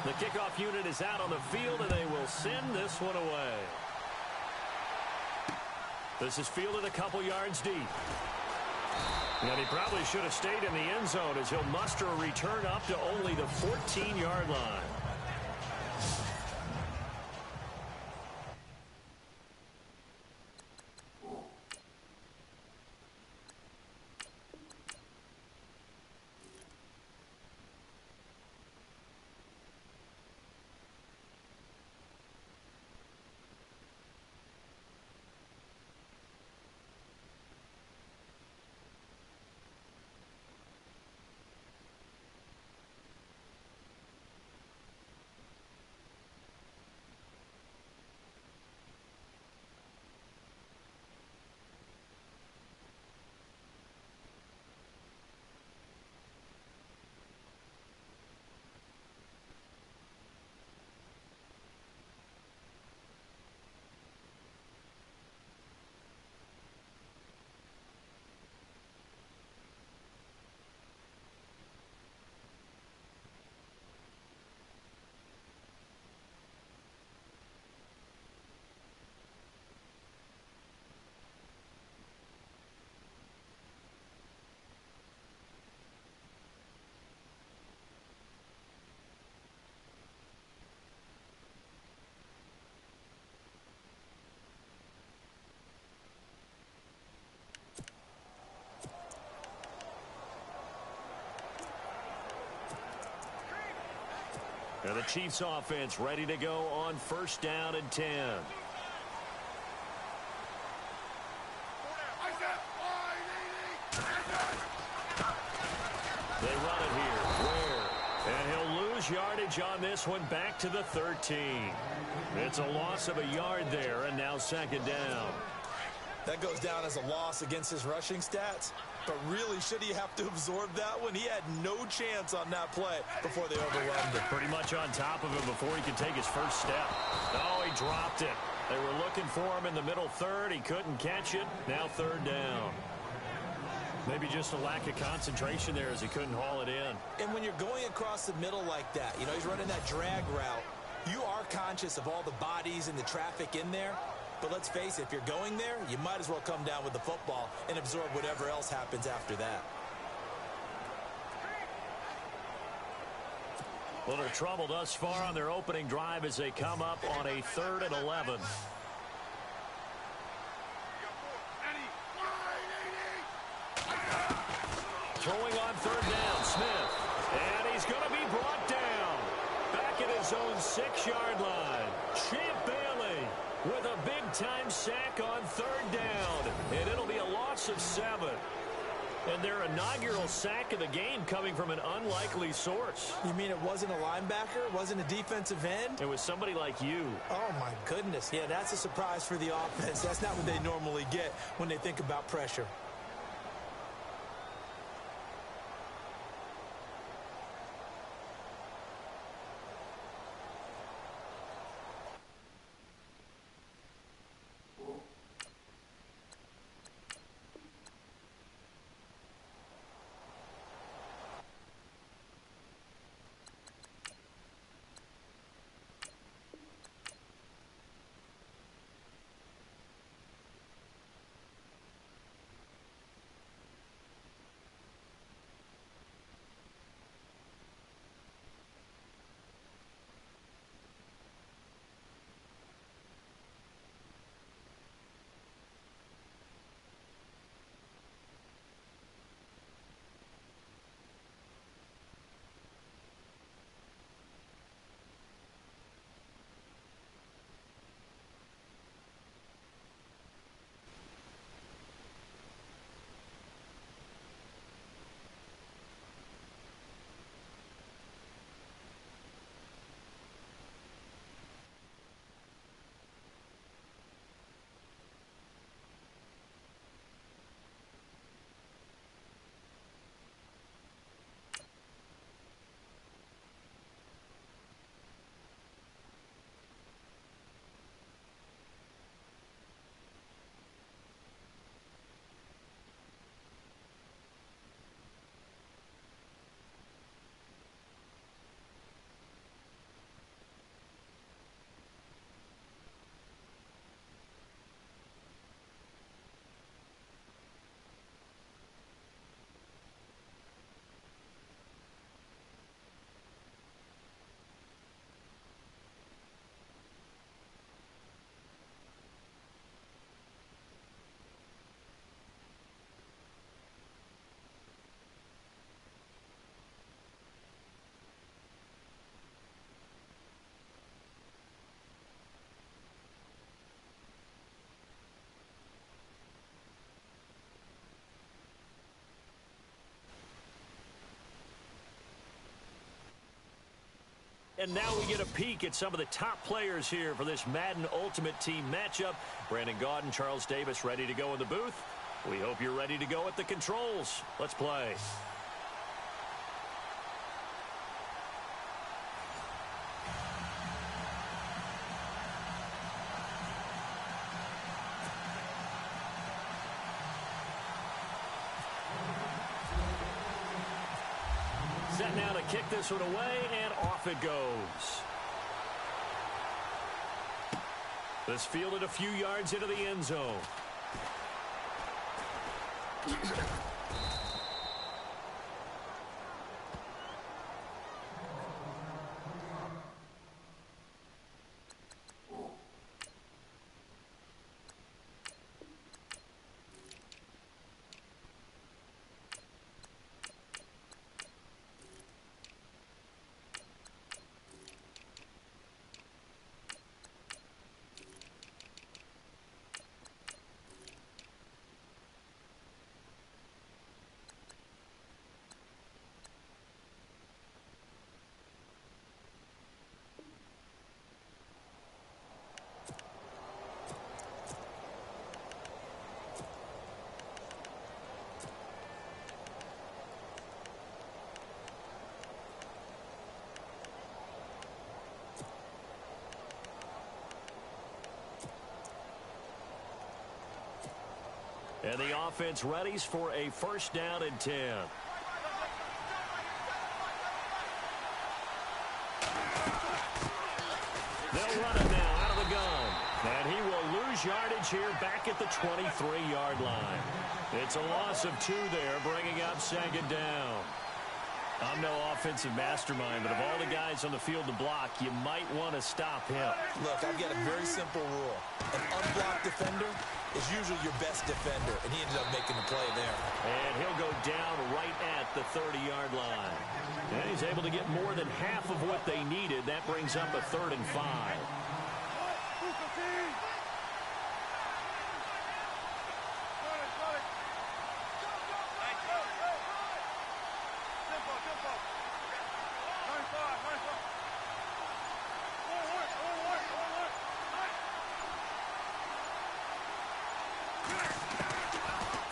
The kickoff unit is out on the field, and they will send this one away. This is fielded a couple yards deep. And he probably should have stayed in the end zone as he'll muster a return up to only the 14-yard line. Now the Chiefs offense ready to go on first down and 10. They run it here. Ware. And he'll lose yardage on this one back to the 13. It's a loss of a yard there, and now second down. That goes down as a loss against his rushing stats. But really, should he have to absorb that one? He had no chance on that play before they overwhelmed him. Pretty much on top of him before he could take his first step. Oh, he dropped it. They were looking for him in the middle third. He couldn't catch it. Now third down. Maybe just a lack of concentration there as he couldn't haul it in. And when you're going across the middle like that, you know, he's running that drag route, you are conscious of all the bodies and the traffic in there. But let's face it, if you're going there, you might as well come down with the football and absorb whatever else happens after that. Little trouble thus far on their opening drive as they come up on a 3rd and 11. Throwing on third down, Smith. And he's going to be brought down. Back at his own 6-yard line. Champ Bailey with a big-time sack on third down. And it'll be a loss of 7. And their inaugural sack of the game coming from an unlikely source. You mean it wasn't a linebacker? It wasn't a defensive end? It was somebody like you. Oh, my goodness. Yeah, that's a surprise for the offense. That's not what they normally get when they think about pressure. and now we get a peek at some of the top players here for this Madden Ultimate Team matchup. Brandon Gaudin, Charles Davis ready to go in the booth. We hope you're ready to go at the controls. Let's play. Set now to kick this one away, and off it goes. This fielded a few yards into the end zone. And the offense readies for a first down and 10. They'll run it now out of the gun. And he will lose yardage here back at the 23-yard line. It's a loss of 2 there, bringing up second down. I'm no offensive mastermind, but of all the guys on the field to block, you might want to stop him. Look, I've got a very simple rule. An unblocked defender is usually your best defender, and he ended up making the play there. And he'll go down right at the 30-yard line. And he's able to get more than half of what they needed. That brings up a 3rd and 5.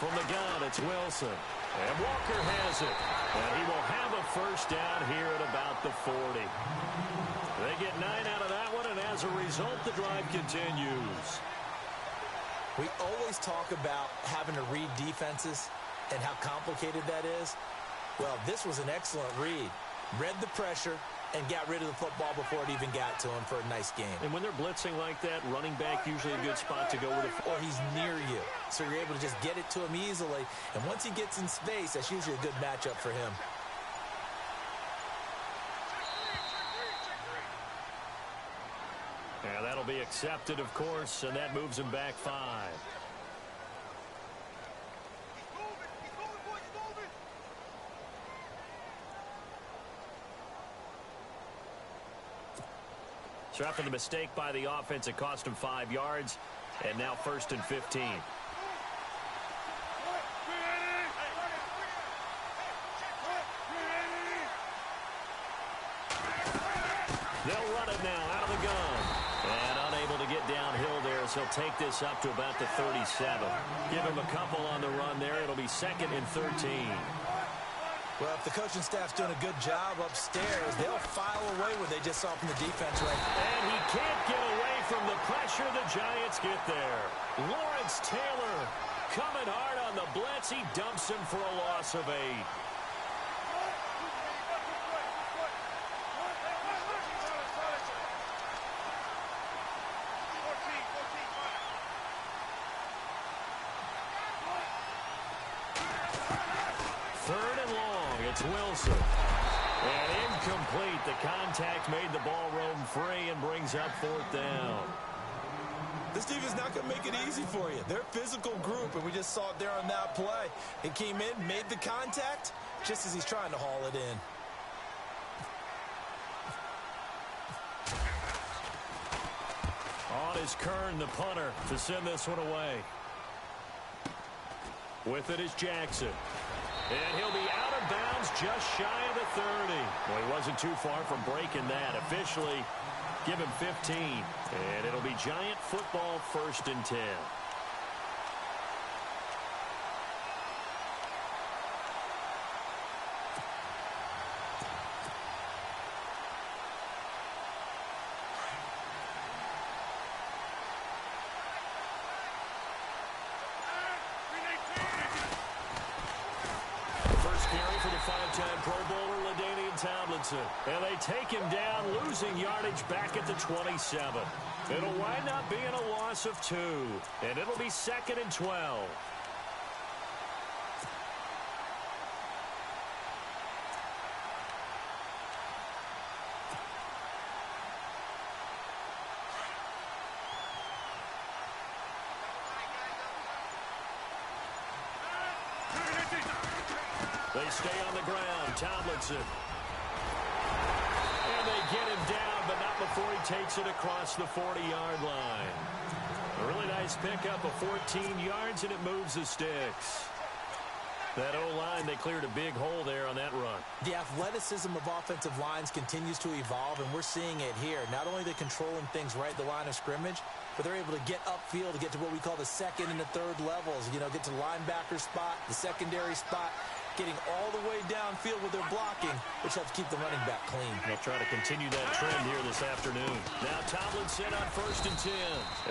From the gun, it's Wilson. And Walker has it. And he will have a first down here at about the 40. They get 9 out of that one, and as a result, the drive continues. We always talk about having to read defenses and how complicated that is. Well, this was an excellent read. Read the pressure and got rid of the football before it even got to him for a nice game. And when they're blitzing like that, running back usually a good spot to go with it. Or he's near you, so you're able to just get it to him easily. And once he gets in space, that's usually a good matchup for him. Yeah, that'll be accepted, of course, and that moves him back 5. So after the mistake by the offense, it cost him 5 yards, and now 1st and 15. They'll run it now out of the gun. And unable to get downhill there, so he'll take this up to about the 37. Give him a couple on the run there. It'll be 2nd and 13. Well, if the coaching staff's doing a good job upstairs, they'll file away what they just saw from the defense right now. And he can't get away from the pressure. The Giants get there. Lawrence Taylor coming hard on the blitz. He dumps him for a loss of 8. It's Wilson. And incomplete. The contact made the ball roam free and brings up 4th down. This defense not going to make it easy for you. They're a physical group, and we just saw it there on that play. He came in, made the contact, just as he's trying to haul it in. On is Kern, the punter, to send this one away. With it is Jackson. And he'll be out of bounds just shy of the 30. Well, he wasn't too far from breaking that. Officially, give him 15. And it'll be Giant football 1st and 10. Pro Bowler LaDainian Tomlinson. And they take him down, losing yardage back at the 27. It'll wind up being a loss of 2. And it'll be 2nd and 12. They stay on the ground. Tomlinson. And they get him down, but not before he takes it across the 40-yard line. A really nice pickup of 14 yards, and it moves the sticks. That O-line, they cleared a big hole there on that run. The athleticism of offensive lines continues to evolve, and we're seeing it here. Not only are they controlling things right at the line of scrimmage, but they're able to get upfield to get to what we call the 2nd and the 3rd levels. You know, get to the linebacker spot, the secondary spot, getting all the way downfield with their blocking, which helps keep the running back clean. They'll try to continue that trend here this afternoon. Now Tomlinson on 1st and 10.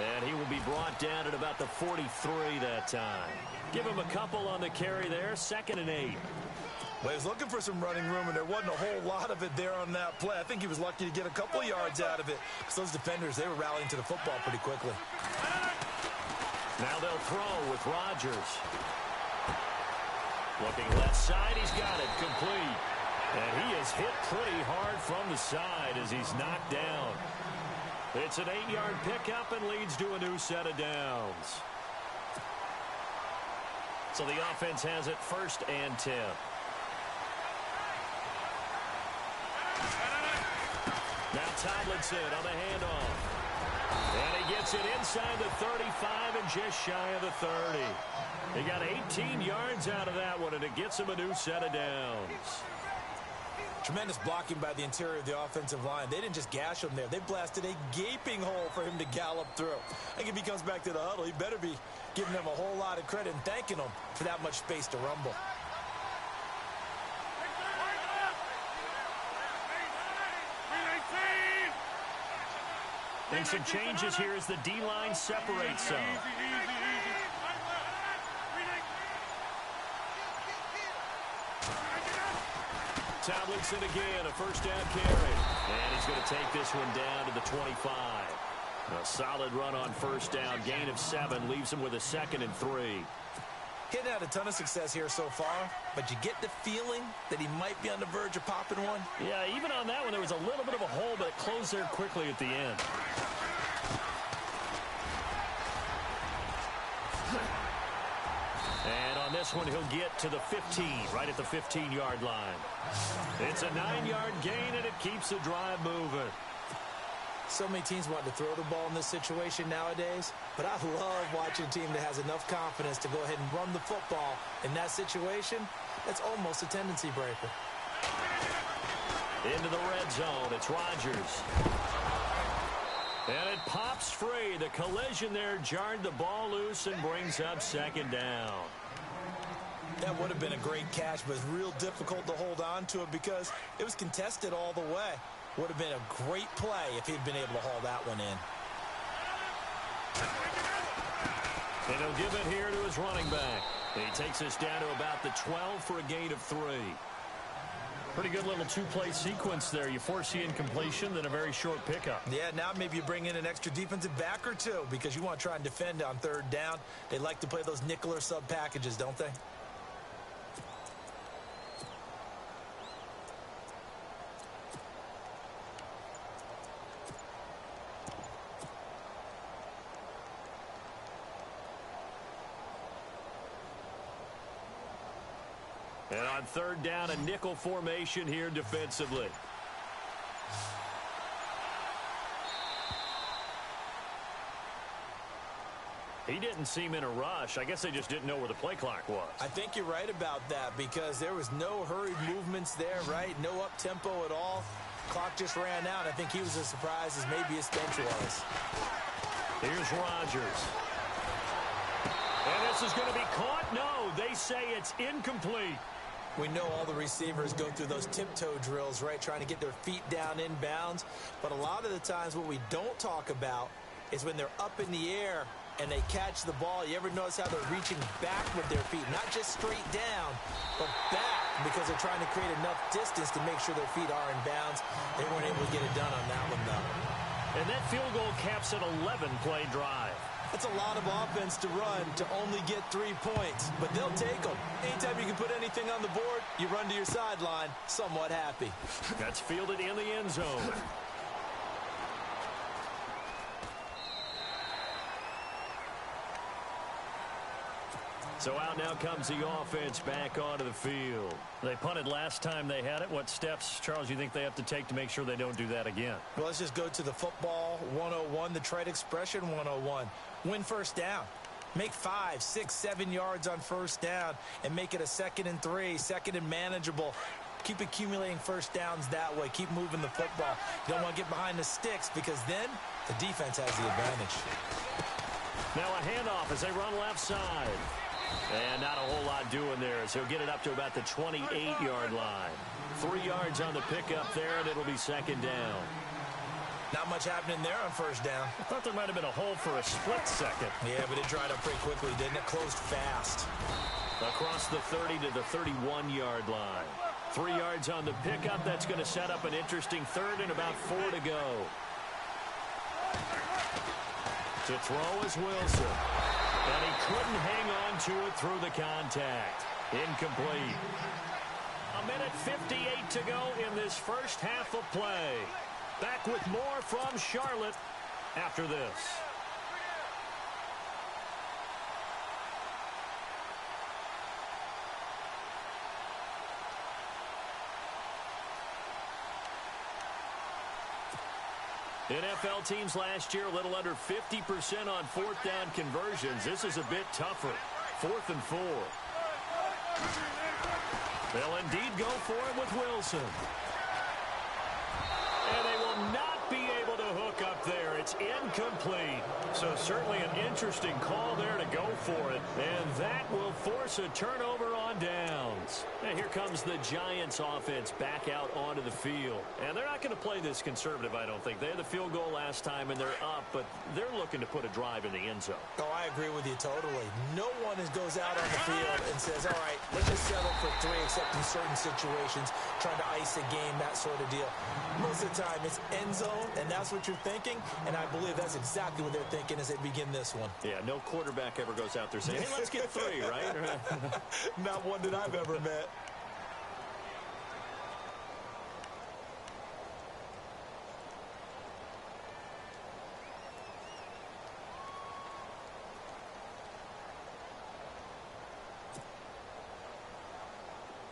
And he will be brought down at about the 43 that time. Give him a couple on the carry there, 2nd and 8. Well, he was looking for some running room, and there wasn't a whole lot of it there on that play. I think he was lucky to get a couple yards out of it, because those defenders, they were rallying to the football pretty quickly. Now they'll throw with Rodgers. Looking left side, he's got it, complete. And he is hit pretty hard from the side as he's knocked down. It's an 8-yard pickup and leads to a new set of downs. So the offense has it 1st and 10. Now Tomlinson on the handoff. And he gets it inside the 35 and just shy of the 30. He got 18 yards out of that one, and it gets him a new set of downs. Tremendous blocking by the interior of the offensive line. They didn't just gash him there. They blasted a gaping hole for him to gallop through. I think if he comes back to the huddle, he better be giving them a whole lot of credit and thanking them for that much space to rumble. And some changes here as the D-line separates some. Tomlinson again, a 1st down carry. And he's going to take this one down to the 25. A solid run on 1st down. Gain of 7 leaves him with a 2nd and 3. He hadn't had a ton of success here so far, but you get the feeling that he might be on the verge of popping one. Yeah, even on that one, there was a little bit of a hole, but it closed there quickly at the end. And on this one, he'll get to the 15, right at the 15-yard line. It's a 9-yard gain, and it keeps the drive moving. So many teams want to throw the ball in this situation nowadays, but I love watching a team that has enough confidence to go ahead and run the football in that situation. That's almost a tendency breaker. Into the red zone, it's Rodgers. And it pops free. The collision there jarred the ball loose and brings up 2nd down. That would have been a great catch, but it's real difficult to hold on to it because it was contested all the way. Would have been a great play if he'd been able to haul that one in. And he'll give it here to his running back. And he takes us down to about the 12 for a gain of 3. Pretty good little 2-play sequence there. You force the incompletion, then a very short pickup. Yeah, now maybe you bring in an extra defensive back or two because you want to try and defend on 3rd down. They like to play those nickel or sub packages, don't they? And on 3rd down, a nickel formation here defensively. He didn't seem in a rush. I guess they just didn't know where the play clock was. I think you're right about that because there was no hurried movements there, right? No up-tempo at all. Clock just ran out. I think he was as surprised as maybe his bench was. Here's Rodgers. And this is going to be caught. No, they say it's incomplete. We know all the receivers go through those tiptoe drills, right, trying to get their feet down inbounds. But a lot of the times what we don't talk about is when they're up in the air and they catch the ball. You ever notice how they're reaching back with their feet? Not just straight down, but back because they're trying to create enough distance to make sure their feet are in bounds. They weren't able to get it done on that one, though. And that field goal caps an 11-play drive. That's a lot of offense to run to only get 3 points, but they'll take them. Anytime you can put anything on the board, you run to your sideline somewhat happy. That's fielded in the end zone. So out now comes the offense back onto the field. They punted last time they had it. What steps, Charles, you think they have to take to make sure they don't do that again? Well, let's just go to the football 101, the trade expression 101. Win first down. Make 5, 6, 7 yards on first down and make it a 2nd and 3, 2nd and manageable. Keep accumulating first downs that way. Keep moving the football. You don't want to get behind the sticks because then the defense has the advantage. Now a handoff as they run left side. And not a whole lot doing there, so he'll get it up to about the 28-yard line. 3 yards on the pickup there, and it'll be 2nd down. Not much happening there on first down. I thought there might have been a hole for a split second. Yeah, but it dried up pretty quickly, didn't it? Closed fast. Across the 30 to the 31-yard line. 3 yards on the pickup. That's going to set up an interesting 3rd and about 4 to go. To throw is Wilson. And he couldn't hang on to it through the contact. Incomplete. 1:58 to go in this first half of play. Back with more from Charlotte after this. NFL teams last year a little under 50% on 4th down conversions. This is a bit tougher. 4th and 4. They'll indeed go for it with Wilson. And they will not be able to hook up there. It's incomplete. So certainly an interesting call there to go for it. And that will force a turnover on downs. And here comes the Giants offense back out onto the field. And they're not going to play this conservative, I don't think. They had the field goal last time and they're up, but they're looking to put a drive in the end zone. Oh, I agree with you totally. No one goes out on the field and says, all right, let's just settle for 3 except in certain situations, trying to ice a game, that sort of deal. Most of the time it's end zone, and that's what you're thinking, and I believe that's exactly what they're thinking as they begin this one. Yeah, no quarterback ever goes out there saying, hey, let's get 3, right? Not one that I've ever met.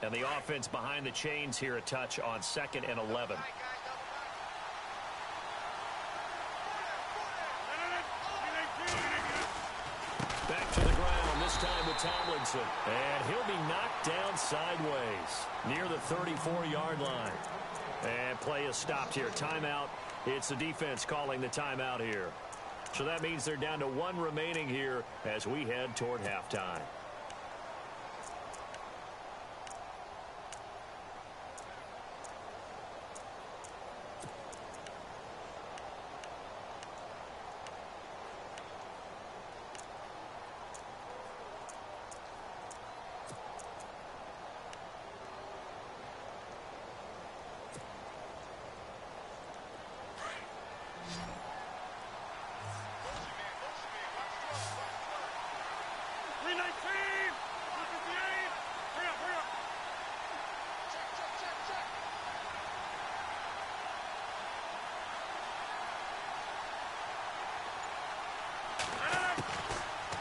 And the offense behind the chains here, a touch on 2nd and 11. Back to the ground, this time with Tomlinson. And he'll be knocked down sideways near the 34-yard line. And play is stopped here. Timeout. It's the defense calling the timeout here. So that means they're down to 1 remaining here as we head toward halftime.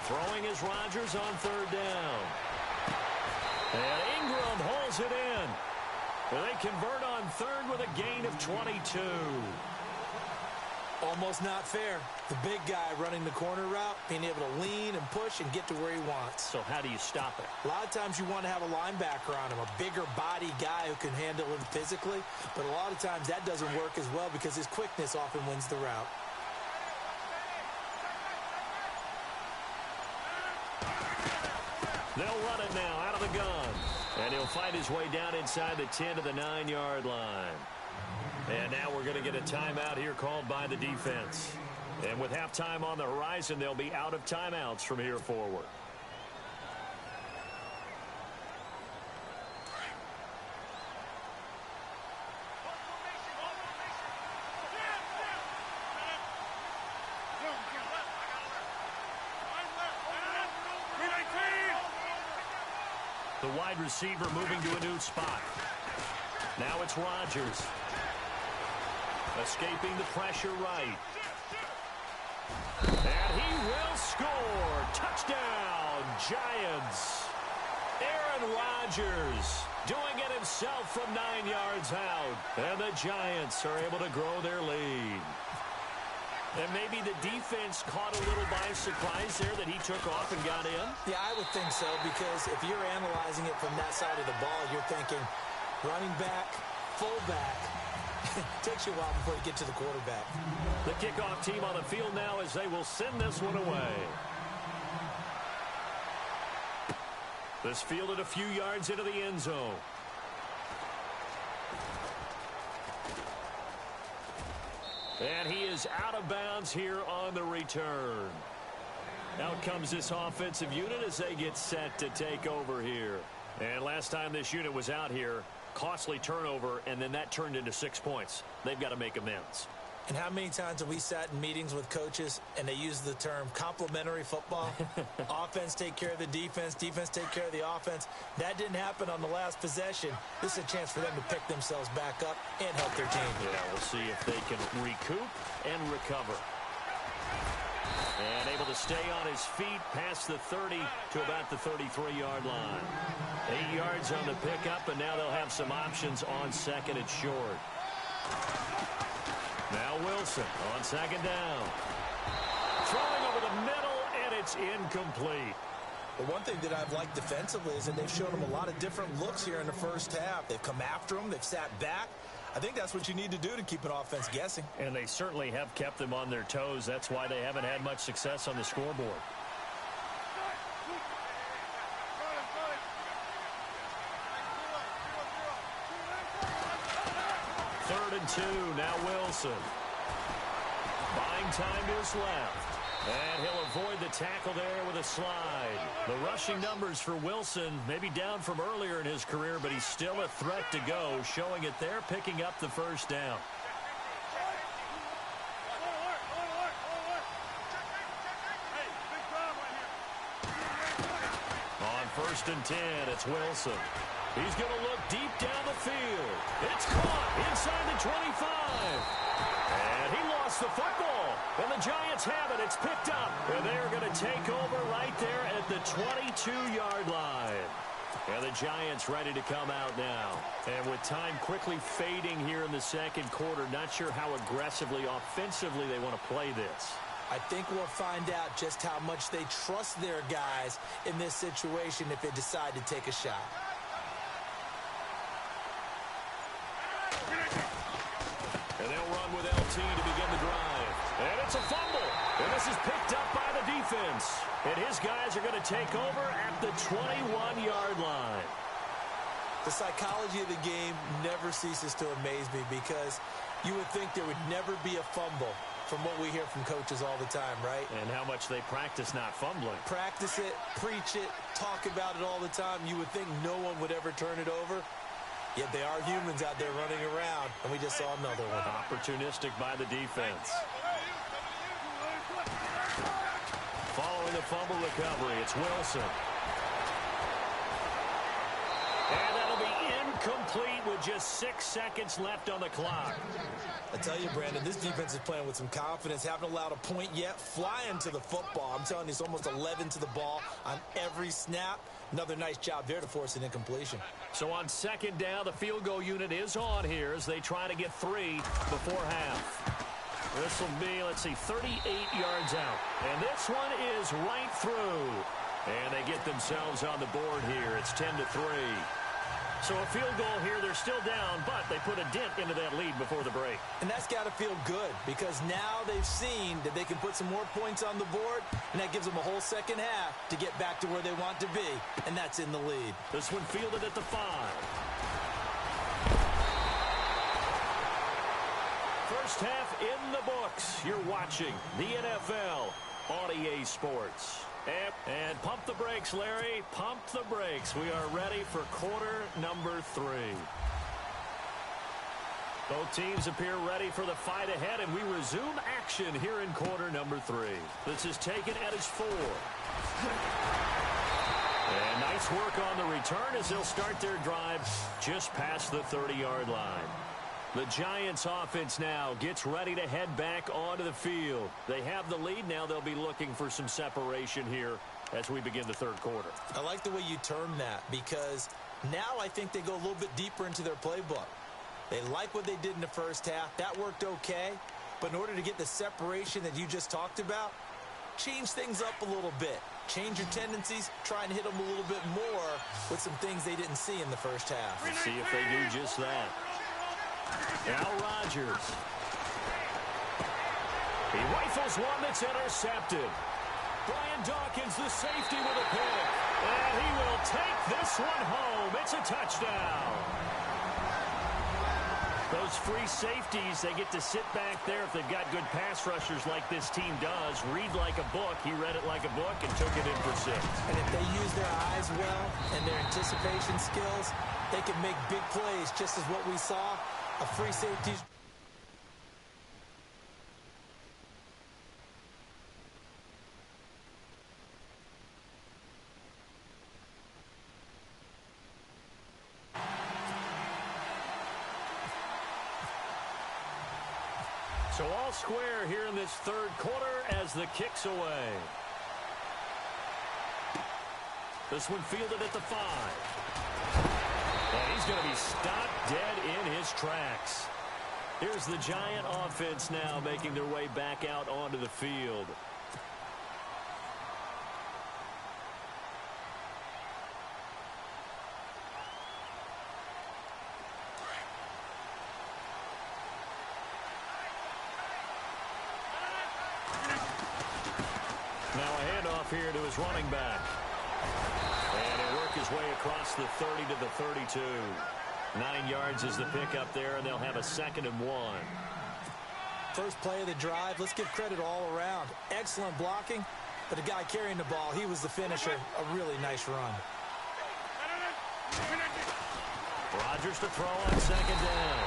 Throwing is Rodgers on 3rd down. And Ingram holds it in. They convert on 3rd with a gain of 22. Almost not fair. The big guy running the corner route, being able to lean and push and get to where he wants. So how do you stop it? A lot of times you want to have a linebacker on him, a bigger body guy who can handle him physically, but a lot of times that doesn't work as well because his quickness often wins the route. They'll run it now out of the gun. And he'll fight his way down inside the 10 to the 9-yard line. And now we're going to get a timeout here called by the defense. And with halftime on the horizon, they'll be out of timeouts from here forward. The wide receiver moving to a new spot. Now it's Rodgers. Escaping the pressure right. And he will score. Touchdown, Giants. Aaron Rodgers doing it himself from 9 yards out. And the Giants are able to grow their lead. And maybe the defense caught a little by surprise there that he took off and got in? Yeah, I would think so, because if you're analyzing it from that side of the ball, you're thinking running back, fullback. Takes you a while before you get to the quarterback. The kickoff team on the field now as they will send this one away. This fielded a few yards into the end zone. And he is out of bounds here on the return. Out comes this offensive unit as they get set to take over here. And last time this unit was out here, costly turnover, and then that turned into 6 points. They've got to make amends. And how many times have we sat in meetings with coaches and they use the term complementary football? Offense take care of the defense, defense take care of the offense. That didn't happen on the last possession. This is a chance for them to pick themselves back up and help their team. Yeah, we'll see if they can recoup and recover. And able to stay on his feet past the 30 to about the 33-yard line. 8 yards on the pickup, and now they'll have some options on second and short. Now Wilson on second down. Throwing over the middle, and it's incomplete. But one thing that I've liked defensively is that they've shown him a lot of different looks here in the first half. They've come after him. They've sat back. I think that's what you need to do to keep an offense guessing. And they certainly have kept them on their toes. That's why they haven't had much success on the scoreboard. Third and 2, now Wilson. Buying time to his left. And he'll avoid the tackle there with a slide. The rushing numbers for Wilson maybe down from earlier in his career, but he's still a threat to go, showing it there, picking up the first down. On first and 10, it's Wilson. He's going to look deep down the field. It's caught inside the 25. And he lost the football. And the Giants have it. It's picked up. And they're going to take over right there at the 22-yard line. And the Giants ready to come out now. And with time quickly fading here in the second quarter, not sure how aggressively, offensively they want to play this. I think we'll find out just how much they trust their guys in this situation if they decide to take a shot. And they'll run with LT to begin the drive. And it's a fumble. And this is picked up by the defense. And his guys are going to take over at the 21-yard line. The psychology of the game never ceases to amaze me because you would think there would never be a fumble from what we hear from coaches all the time, right? And how much they practice not fumbling. Practice it, preach it, talk about it all the time. You would think no one would ever turn it over. Yet they are humans out there running around, and we just saw another one. Opportunistic by the defense. Following the fumble recovery, it's Wilson. And that'll be incomplete with just 6 seconds left on the clock. I tell you, Brandon, this defense is playing with some confidence. Haven't allowed a point yet. Flying to the football. I'm telling you, it's almost 11 to the ball on every snap. Another nice job there to force an incompletion. So on second down, the field goal unit is on here as they try to get 3 before half. This will be, let's see, 38 yards out. And this one is right through. And they get themselves on the board here. It's 10-3. So a field goal here. They're still down, but they put a dent into that lead before the break. And that's got to feel good because now they've seen that they can put some more points on the board, and that gives them a whole second half to get back to where they want to be, and that's in the lead. This one fielded at the 5. First half in the books. You're watching the NFL on EA Sports. And pump the brakes, Larry. Pump the brakes. We are ready for quarter number 3. Both teams appear ready for the fight ahead, and we resume action here in quarter number 3. This is taken at his 4. And nice work on the return as they'll start their drive just past the 30-yard line. The Giants offense now gets ready to head back onto the field. They have the lead now. They'll be looking for some separation here as we begin the third quarter. I like the way you term that because now I think they go a little bit deeper into their playbook. They like what they did in the first half. That worked okay. But in order to get the separation that you just talked about, change things up a little bit. Change your tendencies, try and hit them a little bit more with some things they didn't see in the first half. Let's see if they do just that. Now Rodgers. He rifles one that's intercepted. Brian Dawkins, the safety, with a pick. And he will take this one home. It's a touchdown. Those free safeties, they get to sit back there if they've got good pass rushers like this team does. Read like a book. He read it like a book and took it in for 6. And if they use their eyes well and their anticipation skills, they can make big plays, just as what we saw. A free safety. So all square here in this third quarter as the kick's away. This one fielded at the 5. And he's going to be stopped dead in his tracks. Here's the Giant offense now making their way back out onto the field. Now a handoff here to his running back. And he'll work his way across the 30 to the 32. 9 yards is the pickup there, and they'll have a 2nd and 1. First play of the drive, let's give credit all around. Excellent blocking, but the guy carrying the ball, he was the finisher. A really nice run. Rodgers to throw on 2nd down.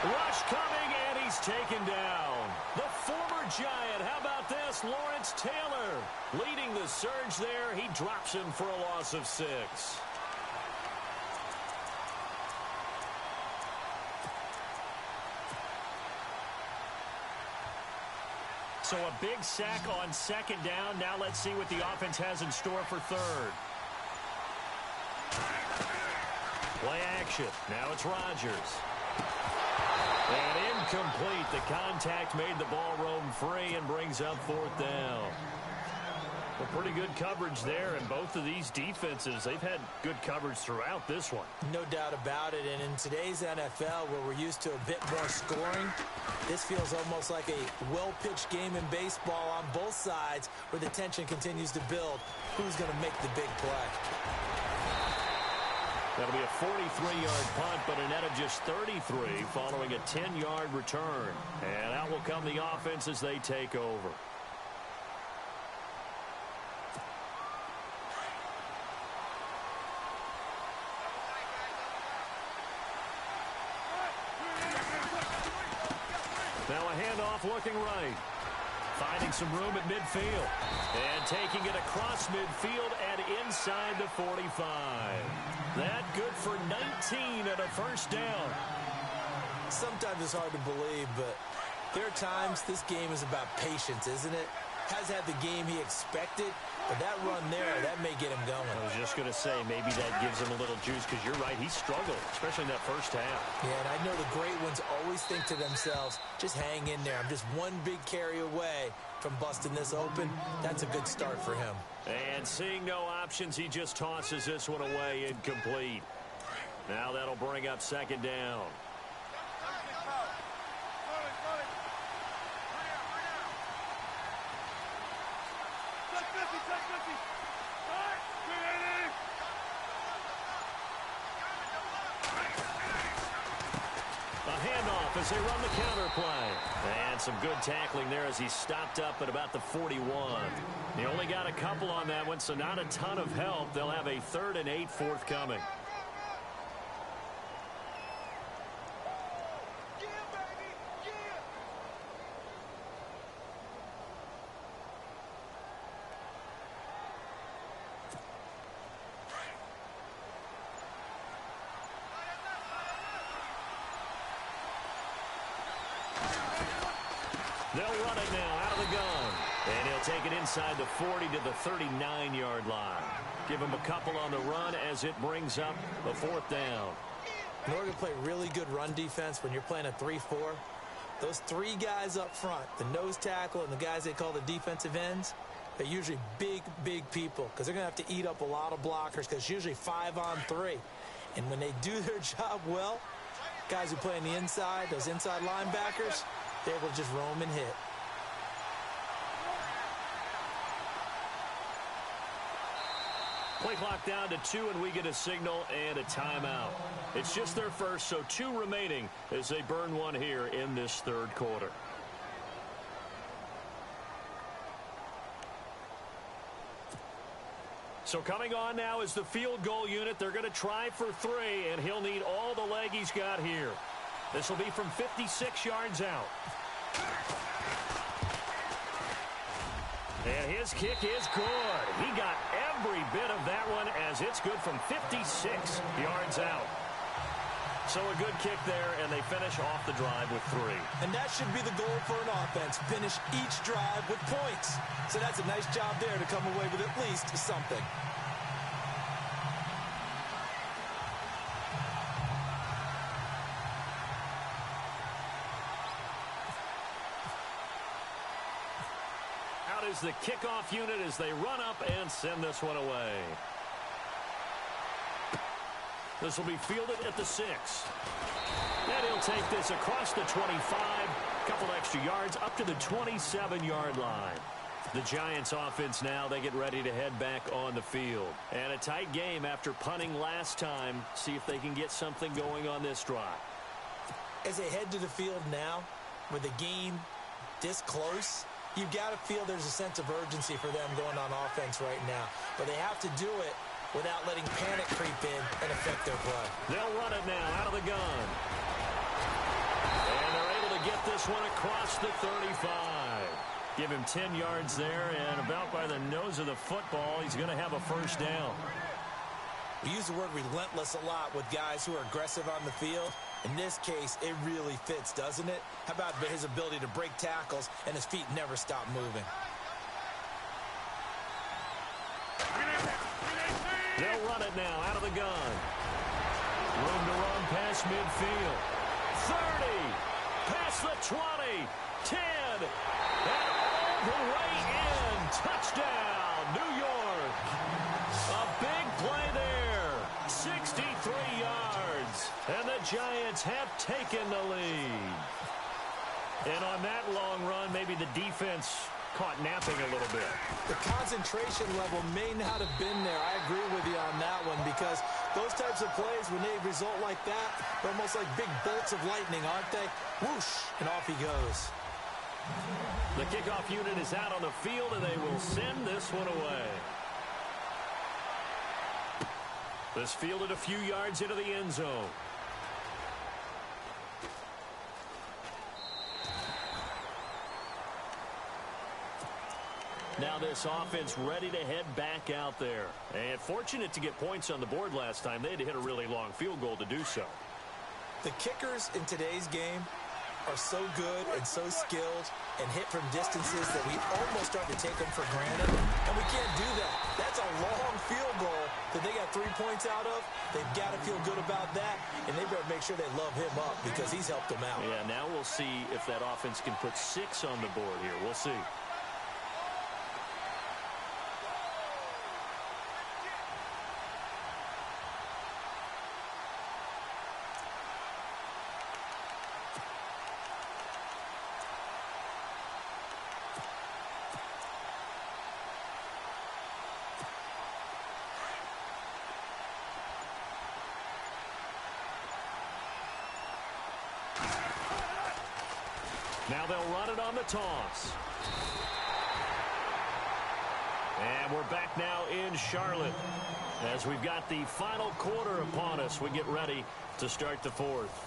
Rush coming, and he's taken down. The former Giant, how about this? Lawrence Taylor leading the surge there. He drops him for a loss of 6. So a big sack on 2nd down. Now let's see what the offense has in store for 3rd. Play action. Now it's Rodgers. And incomplete. The contact made the ball roam free and brings up 4th down. Well, pretty good coverage there, and both of these defenses, they've had good coverage throughout this one. No doubt about it, and in today's NFL, where we're used to a bit more scoring, this feels almost like a well-pitched game in baseball on both sides where the tension continues to build. Who's going to make the big play? That'll be a 43-yard punt, but a net of just 33 following a 10-yard return. And out will come the offense as they take over. Now a handoff looking right. Finding some room at midfield. And taking it across midfield and inside the 45. That good for 19 and a 1st down. Sometimes it's hard to believe, but there are times this game is about patience, isn't it? has had the game he expected, but that run there, that may get him going. I was just going to say, maybe that gives him a little juice, because you're right, he struggled, especially in that first half. Yeah, and I know the great ones always think to themselves, just hang in there. I'm just one big carry away from busting this open. That's a good start for him. And seeing no options, he just tosses this one away, incomplete. Now that'll bring up second down. As they run the counter play. And some good tackling there as he stopped up at about the 41. He only got a couple on that one, so not a ton of help. They'll have a 3rd and 8 forthcoming. They'll run it now out of the gun. And he'll take it inside the 40 to the 39-yard line. Give him a couple on the run as it brings up the 4th down. In order to play really good run defense when you're playing a 3-4, those 3 guys up front, the nose tackle and the guys they call the defensive ends, they're usually big, big people because they're going to have to eat up a lot of blockers because it's usually 5 on 3. And when they do their job well, guys who play on the inside, those inside linebackers, they're able to just roam and hit. Play clock down to 2, and we get a signal and a timeout. It's just their first, so 2 remaining as they burn one here in this 3rd quarter. So coming on now is the field goal unit. They're going to try for 3, and he'll need all the leg he's got here. This will be from 56 yards out. And his kick is good. He got every bit of that one as it's good from 56 yards out. So a good kick there, and they finish off the drive with 3. And that should be the goal for an offense. Finish each drive with points. So that's a nice job there to come away with at least something. Is the kickoff unit as they run up and send this one away. This will be fielded at the 6. And he'll take this across the 25, couple extra yards up to the 27-yard line. The Giants offense now, they get ready to head back on the field. And a tight game after punting last time. See if they can get something going on this drive. As they head to the field now, with the game this close, you've got to feel there's a sense of urgency for them going on offense right now. But they have to do it without letting panic creep in and affect their play. They'll run it now out of the gun. And they're able to get this one across the 35. Give him 10 yards there, and about by the nose of the football, he's going to have a first down. We use the word relentless a lot with guys who are aggressive on the field. In this case, it really fits, doesn't it? How about his ability to break tackles and his feet never stop moving? They'll run it now out of the gun. Room to run past midfield. 30, past the 20, 10, and all the way in. Touchdown, New York. A big play there. 63 yards. And the Giants have taken the lead. And on that long run, maybe the defense caught napping a little bit. The concentration level may not have been there. I agree with you on that one because those types of plays, when they result like that, they're almost like big bolts of lightning, aren't they? Whoosh, and off he goes. The kickoff unit is out on the field, and they will send this one away. This fielded a few yards into the end zone. Now this offense ready to head back out there. And fortunate to get points on the board last time. They had to hit a really long field goal to do so. The kickers in today's game, are so good and so skilled and hit from distances that we almost start to take them for granted, and we can't do that. That's a long field goal that they got 3 points out of. They've got to feel good about that, and they better make sure they love him up because he's helped them out. Yeah, now we'll see if that offense can put 6 on the board here. We'll see. Now they'll run it on the toss. And we're back now in Charlotte. As we've got the final quarter upon us, we get ready to start the fourth.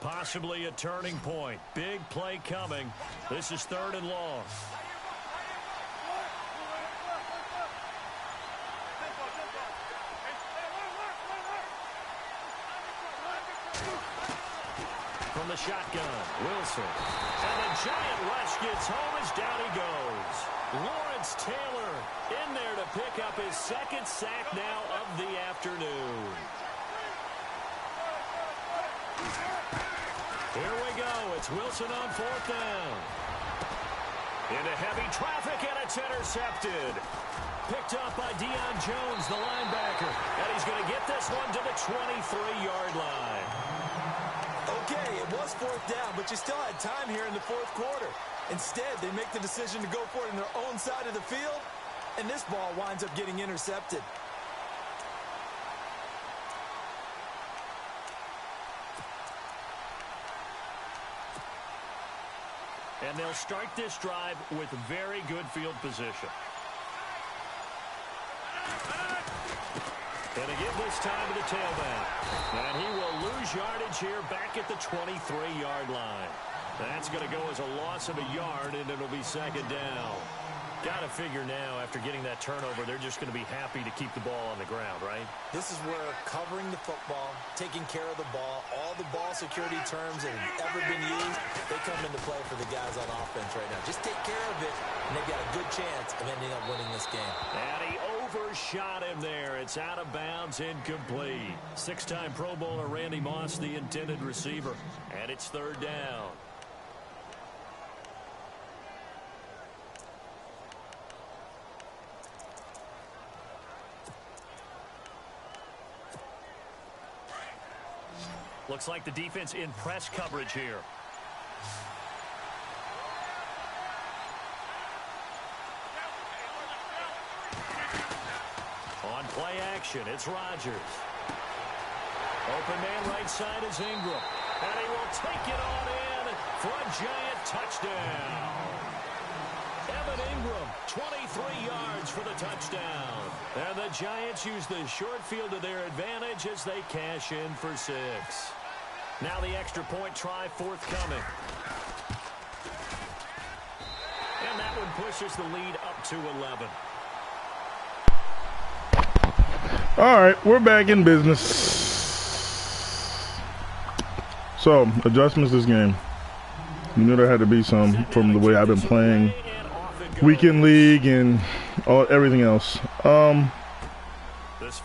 Possibly a turning point. Big play coming. This is 3rd and long. From the shotgun, Wilson. And the giant rush gets home as down he goes. Lawrence Taylor in there to pick up his 2nd sack now of the afternoon. Here we go. It's Wilson on 4th down. Into heavy traffic, and it's intercepted. Picked up by Deion Jones, the linebacker. And he's going to get this one to the 23-yard line. Okay, it was 4th down, but you still had time here in the 4th quarter. Instead, they make the decision to go for it on their own side of the field, and this ball winds up getting intercepted. And they'll start this drive with very good field position. And again this time to the tailback. And he will lose yardage here back at the 23-yard line. That's going to go as a loss of a yard, and it'll be 2nd down. Got to figure now, after getting that turnover, they're just going to be happy to keep the ball on the ground, right? This is where covering the football, taking care of the ball, all the ball security terms that have ever been used, they come into play for the guys on offense right now. Just take care of it, and they've got a good chance of ending up winning this game. And he overshot him there. It's out of bounds, incomplete. 6-time Pro Bowler Randy Moss, the intended receiver. And it's 3rd down. Looks like the defense in press coverage here. On play action, it's Rodgers. Open man right side is Ingram. And he will take it on in for a giant touchdown. Evan Ingram, 23 yards for the touchdown. And the Giants use the short field to their advantage as they cash in for 6. Now the extra point try forthcoming. And that one pushes the lead up to 11. All right, we're back in business. So, adjustments this game. You knew there had to be some from the way I've been playing weekend league and everything else.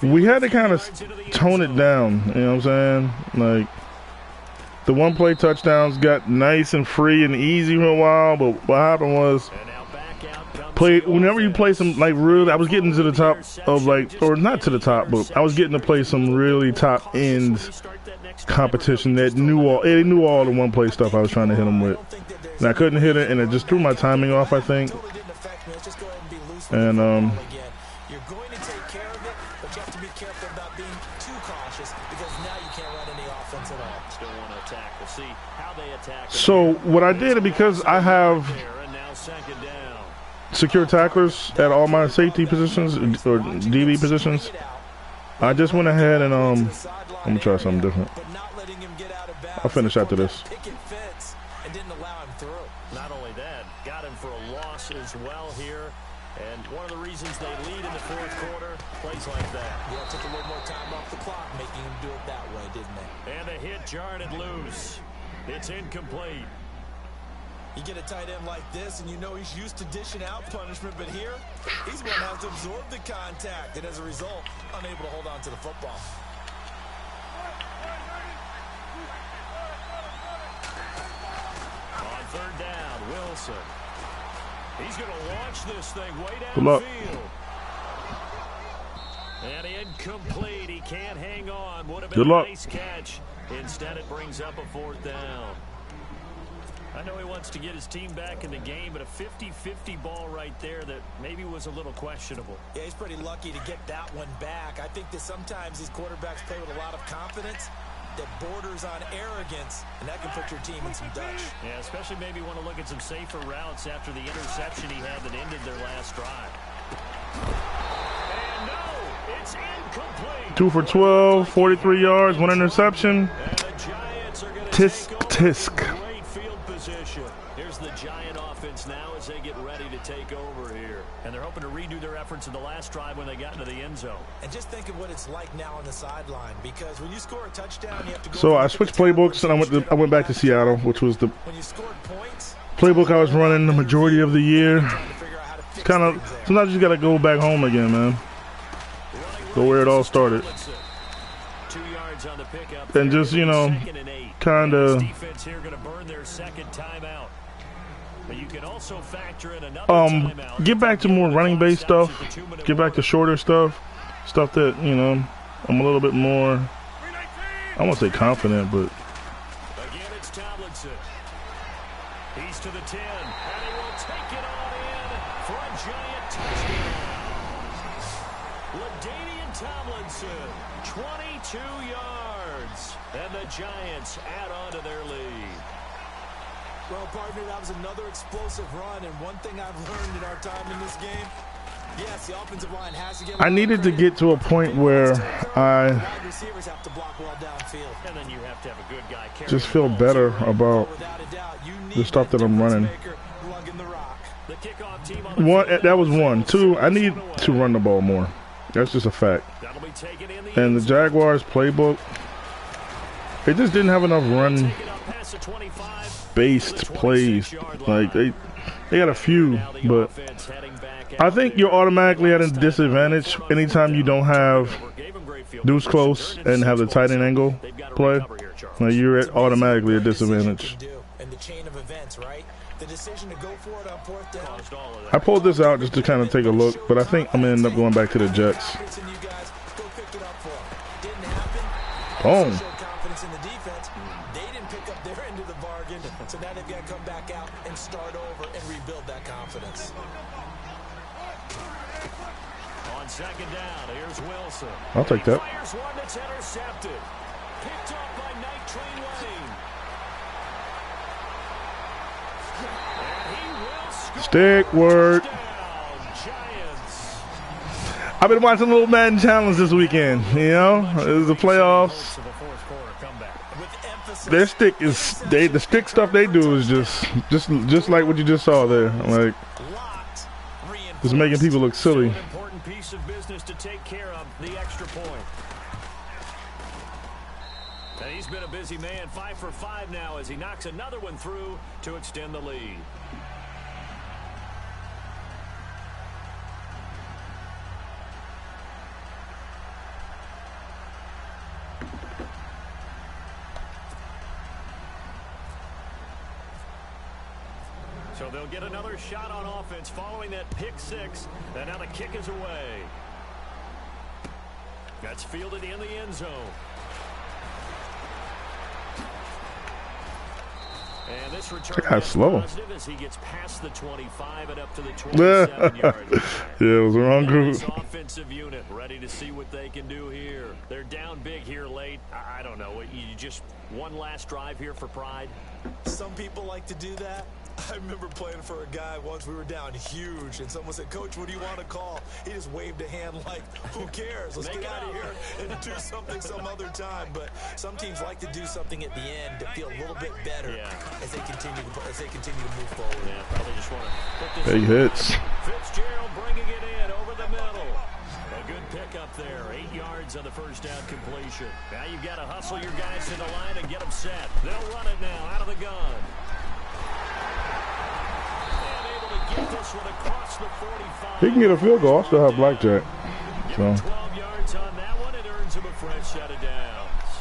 We had to kind of tone it down, you know what I'm saying? Like, the one-play touchdowns got nice and free and easy for a while, but what happened was, whenever you play some, like, really, I was getting to the top of, like, or not to the top, but I was getting to play some really top-end competition that knew all the one-play stuff I was trying to hit them with. And I couldn't hit it, and it just threw my timing off, I think. And, you're going to take care of it, but you have to be careful about being too cautious because now you can't run any offense at all. Still want to attack. We'll see how they attack. So what I did, because I have secure tacklers at all my safety positions or DB positions, I just went ahead and I'm gonna try something different. I'll finish after this. And didn't allow him through. Not only that, got him for a loss as well here. And one of the reasons they lead in the fourth quarter, plays like that. Yeah, took a little more time off the clock, making him do it that way, didn't they? And a hit jarred it loose. It's incomplete. You get a tight end like this, and you know he's used to dishing out punishment, but here, he's going to have to absorb the contact, and as a result, unable to hold on to the football. On third down, Wilson. He's going to launch this thing way Good luck. downfield. And incomplete. He can't hang on. Would have Good been a luck. nice catch. Instead, it brings up a fourth down. I know he wants to get his team back in the game, but a 50-50 ball right there that maybe was a little questionable. Yeah, he's pretty lucky to get that one back. I think that sometimes these quarterbacks play with a lot of confidence that borders on arrogance, and that can put your team in some Dutch. Yeah, especially maybe want to look at some safer routes after the interception he had that ended their last drive. And no, it's incomplete. 2 for 12, 43 yards, 1 interception. And the Giants are going to Tisk. great field position. Here's the Giant offense now as they get ready to take over here. And they're hoping to redo their efforts in the last drive when they got into the end zone. And just think of what it's like now on the sideline, because when you score a touchdown, you have to go. So I switched playbooks and I went back to Seattle, which was the when you scored points, playbook I was running the majority of the year. It's kind of sometimes you just gotta go back home again, man. Go where it all started. 2 yards on the pickup. And just, you know, kind of Defense here going to burn their second timeout. But you can also factor in another timeout. get back to more running based stuff. Get back to shorter stuff that, you know, I'm a little bit more, I won't say confident, but Again, it's Tomlinson. He's to the 10, and he will take it on in for a Giant touchdown. LaDainian Tomlinson, 22 yards, and the Giants add on to their lead. well, partner, that was another explosive run, and one thing I've learned in our time in this game, yes, the offensive line has to get. I needed to get to a point where I wide receivers have to block well downfield. And then you have to have a good guy carrying just the feel ball. better about Without a doubt, you need the stuff that I'm running. maker lugging the rock. The kickoff team on the One, field. that was one. Two, I need to run the ball more. That's just a fact. That'll be taken in the And end the zone. Jaguars playbook, they just didn't have enough run Take it up past the 25. based plays. Like they got a few, Now the but offense heading back I out think there. you're automatically at a disadvantage anytime you don't have Gave him great field deuce position. close Turned it and have the into tight end angle They've got to play. recover here, Charles. Like you're at automatically a disadvantage. And the chain of events, right? The decision to go for it on fourth down. Caused all of that. I pulled this out just to kind of take a look, but I think I'm gonna end up going back to the Jets. Confidence in you guys. Go pick it up for them. Didn't happen. Boom. Also showed confidence in the defense. They didn't pick up their end of the bargain, so now they've got to come back out and start over and rebuild that confidence. On second down, here's Wilson. I'll take that. Fires one that's intercepted. Picked off by Night Train Lane. And he will score. Stick work. Touchdown, Giants. I've been watching Little Madden Challenge this weekend. You know, it was the playoffs. To the fourth quarter comeback. With emphasis. Their stick is the stick stuff they do is just like what you just saw there. Like Locked. just making people look silly. An important piece of business to take care of, the extra point. And he's been a busy man, 5 for 5 now as he knocks another one through to extend the lead. So they'll get another shot on offense following that pick six. And now the kick is away. That's fielded in the end zone. And this return That's slow. positive as he gets past the 25 and up to the 27-yard line. Yeah, it was the wrong group. This offensive unit ready to see what they can do here. They're down big here late. I don't know. You just One last drive here for Pride. Some people like to do that. I remember playing for a guy once. We were down huge, and someone said, "Coach, what do you want to call?" He just waved a hand like, "Who cares? Let's get out of here and do something some other time." But some teams like to do something at the end to feel a little bit better as they continue to move forward. Yeah, probably just want to put this. Big hits. Fitzgerald bringing it in over the middle. A good pickup there. 8 yards on the first down completion. Now you've got to hustle your guys to the line and get them set. They'll run it now out of the gun. Get this one across the 45. He can get a field goal. I still have blackjack. So. 12 yards on that one. It earns him a fresh set of downs.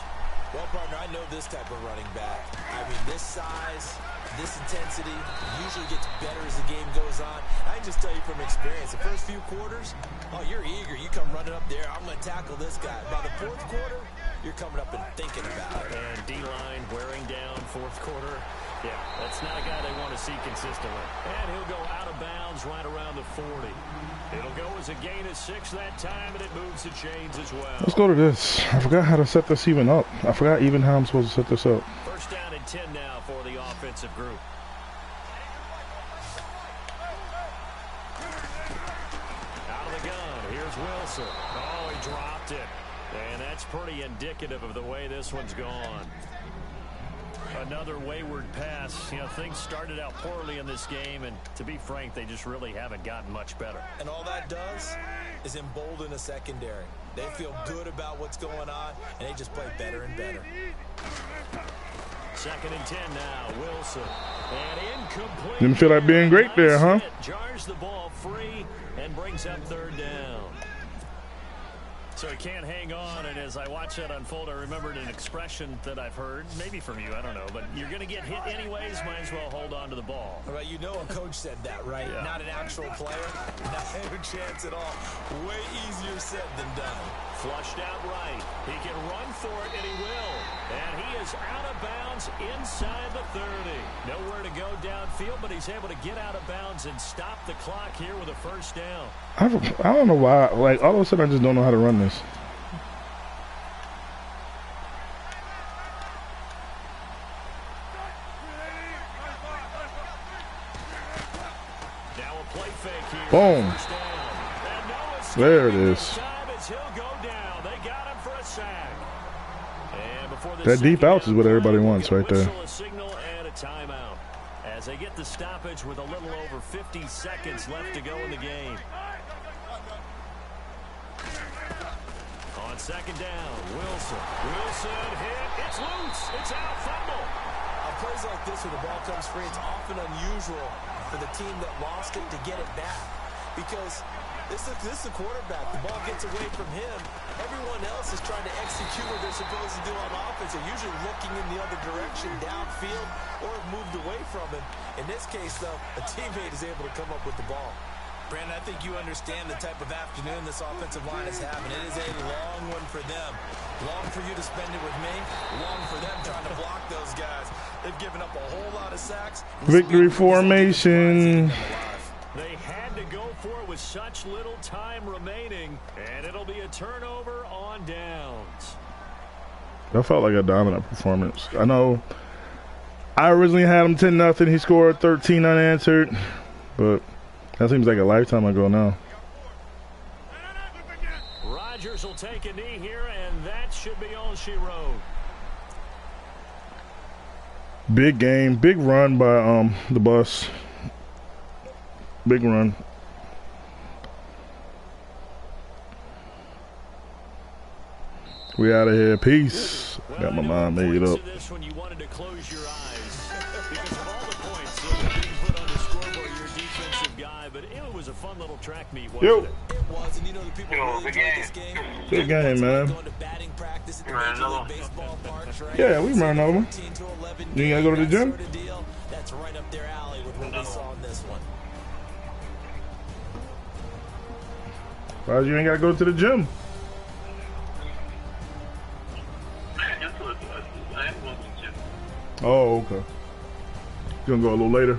Well, partner, I know this type of running back. I mean, this size, this intensity usually gets better as the game goes on. I can just tell you from experience, the first few quarters, oh, you're eager. You come running up there. I'm going to tackle this guy. By the fourth quarter, you're coming up and thinking about it. And D-line wearing down fourth quarter. Yeah, that's not a guy they want to see consistently. And he'll go out of bounds right around the 40. It'll go as a gain of 6 that time, and it moves the chains as well. Let's go to this. I forgot how to set this even up. I forgot even how I'm supposed to set this up. First down and 10 now for the offensive group. Out of the gun. Here's Wilson. Oh, he dropped it. And that's pretty indicative of the way this one's gone. Another wayward pass. You know, things started out poorly in this game, and to be frank, they just really haven't gotten much better. And all that does is embolden a secondary. They feel good about what's going on, and they just play better and better. 2nd and 10 now. Wilson. And incomplete. Didn't feel like being great there, huh? Jars the ball free and brings up 3rd down. So he can't hang on, and as I watch that unfold, I remembered an expression that I've heard, maybe from you, I don't know, but you're going to get hit anyways, might as well hold on to the ball. All right, you know a coach said that, right? Yeah. Not an actual player. Not a chance at all. Way easier said than done. Flushed out right. He can run for it, and he will. And he is out of bounds inside the 30. Nowhere to go downfield, but he's able to get out of bounds and stop the clock here with a first down. I don't know why. Like, all of a sudden, I just don't know how to run this. Now a play fake here. Boom. There it is. That deep outs is what everybody wants right there. A signal and a timeout as they get the stoppage with a little over 50 seconds left to go in the game. On 2nd down, Wilson. Wilson hit. It's loose. It's out. Fumble. On plays like this where the ball comes free, it's often unusual for the team that lost it to get it back because this is the quarterback. The ball gets away from him. Everyone else is trying to execute what they're supposed to do on offense. They're usually looking in the other direction, downfield, or have moved away from him. In this case, though, a teammate is able to come up with the ball. Brandon, I think you understand the type of afternoon this offensive line is having. It is a long one for them. Long for you to spend it with me. Long for them trying to block those guys. They've given up a whole lot of sacks. Victory formation. They had to go for it with such little time remaining, and it'll be a turnover on downs. That felt like a dominant performance. I know I originally had him 10-0. He scored 13 unanswered, but that seems like a lifetime ago now. Rodgers will take a knee here, and that should be all she wrote. Big game, big run by the bus. Big run. We out of here. Peace. Well, got my mind made up. This one you wanted to close your eyes because of all the points that were being put on the scoreboard. Your defensive guy, but it was a fun little track meet, wasn't it? It was, and you know the people who really enjoyed this game. Good game, man. Going to batting practice at the Major League Baseball parks, right? Yeah, we ran over. You ain't gotta go to the gym? Sort of deal. That's right up their alley with what we saw in this one. Why you ain't gotta go to the gym? Oh, okay. You gonna go a little later?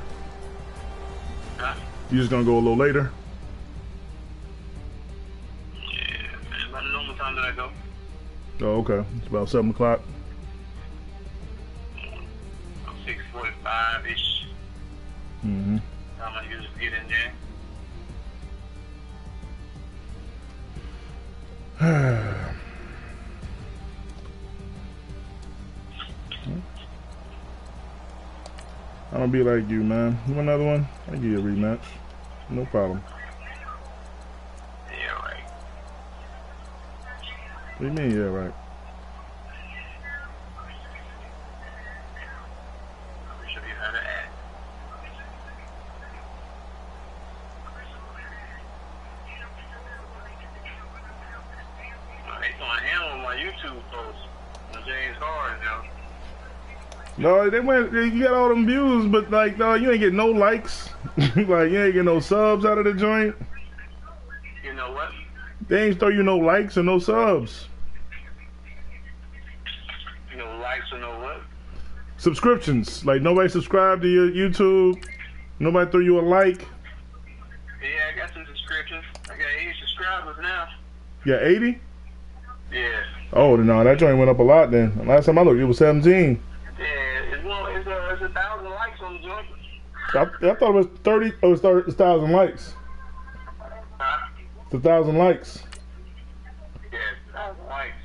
Huh? You just gonna go a little later? Yeah, man. About the normal time that I go. Oh, okay. It's about 7 o'clock. 6:45-ish. Mm-hmm. I'm gonna just get in there. I'm gonna be like you, man. You want another one? I'll give you a rematch. No problem. Yeah, right. What do you mean, yeah, right? Let me show you how to act. They throwing him on my YouTube post. On James Harden, yo. No, they went. You got all them views, but like, no, you ain't get no likes. Like, you ain't get no subs out of the joint. You know what? They ain't throw you no likes or no subs. You know, likes or no what? Subscriptions. Like, nobody subscribed to your YouTube. Nobody threw you a like. Yeah, I got some subscriptions. I got 80 subscribers now. You got 80? Yeah. Oh, no, that joint went up a lot then. Last time I looked, it was 17. Yeah, it's 1,000 likes on the joint. I thought it was 30. Oh, it's 1,000 likes. Huh? It's 1,000 likes. Yeah, 1,000 likes.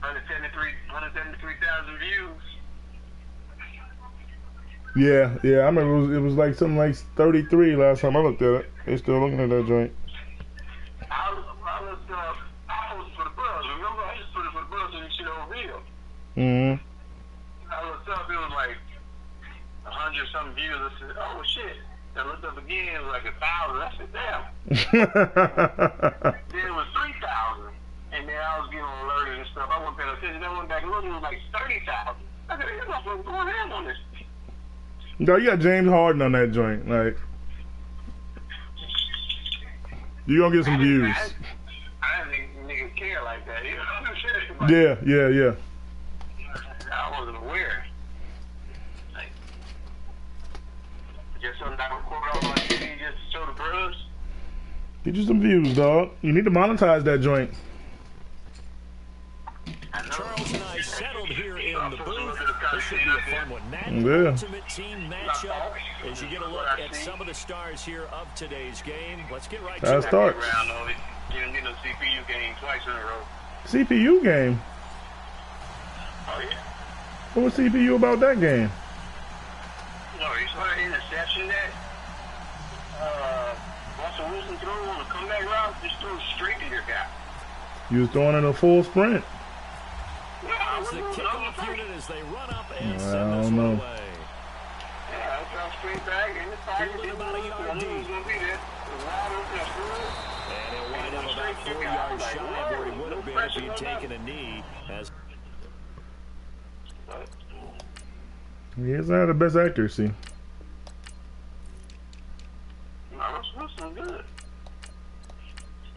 173,000 views. Yeah. I remember it was like something like 33 last time I looked at it. They still looking at that joint. I was for the buzz. Remember, I just put it for the buzz so you see the whole video. Mm-hmm. I looked up, it was like 100-something views. I said, oh shit. I looked up again, it was like 1,000. I said, damn. Then it was 3,000. And then I was getting alerted and stuff. I wasn't paying attention. Then I went back and looked, it was like 30,000. I said, you're not supposed to go ham on this. No, you got James Harden on that joint. Like, you gonna get some views. I didn't think niggas care like that. You know what I'm saying? Like, Yeah. I wasn't aware. Like, just something I record on my TV just to show the bros. Get you some views, dog. You need to monetize that joint. Charles and I settled here in the booth. This should be a fun one. Madden Yeah. Ultimate Team matchup. As you get a look at some of the stars here of today's game. Let's get right to Let's it. start. You didn't get no CPU game twice in a row. CPU game. Oh, yeah. What was CPU about that game? No, you saw that interception that Russell Wilson threw on a comeback route, just threw it straight to your guy. You was throwing in a full sprint. It's the kickoff unit as they run up and send I this don't one know. away. Yeah, I threw straight back in the pocket. Fielding Didn't about a move, yard I knew he was deep. going to be there. It was wide open, that's good. And he'll wind up about 4 yards shy of where he would have been if he had taken a knee. As He hasn't had the best accuracy. No, Russell Wilson good.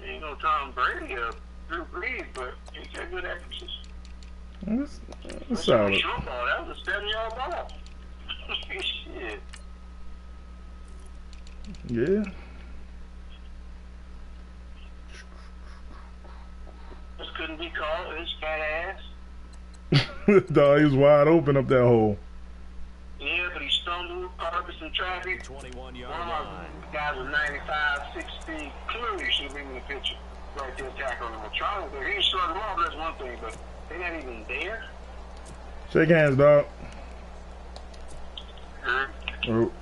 He ain't no Tom Brady or Drew Brees, but he's got good accuracy. That's solid. Short ball, that was a 7-yard ball. Shit. Yeah. Just couldn't be called. His fat ass. Dog, he was wide open up that hole. Yeah, but he stumbled, caught up in some traffic. 21-yard One of line. my guys was 95, 60. Clearly should have been in the picture. Right there, tackling him. I'm trying to. He shut him off, that's one thing, but they're not even there. Shake hands, dog. Huh? Oh.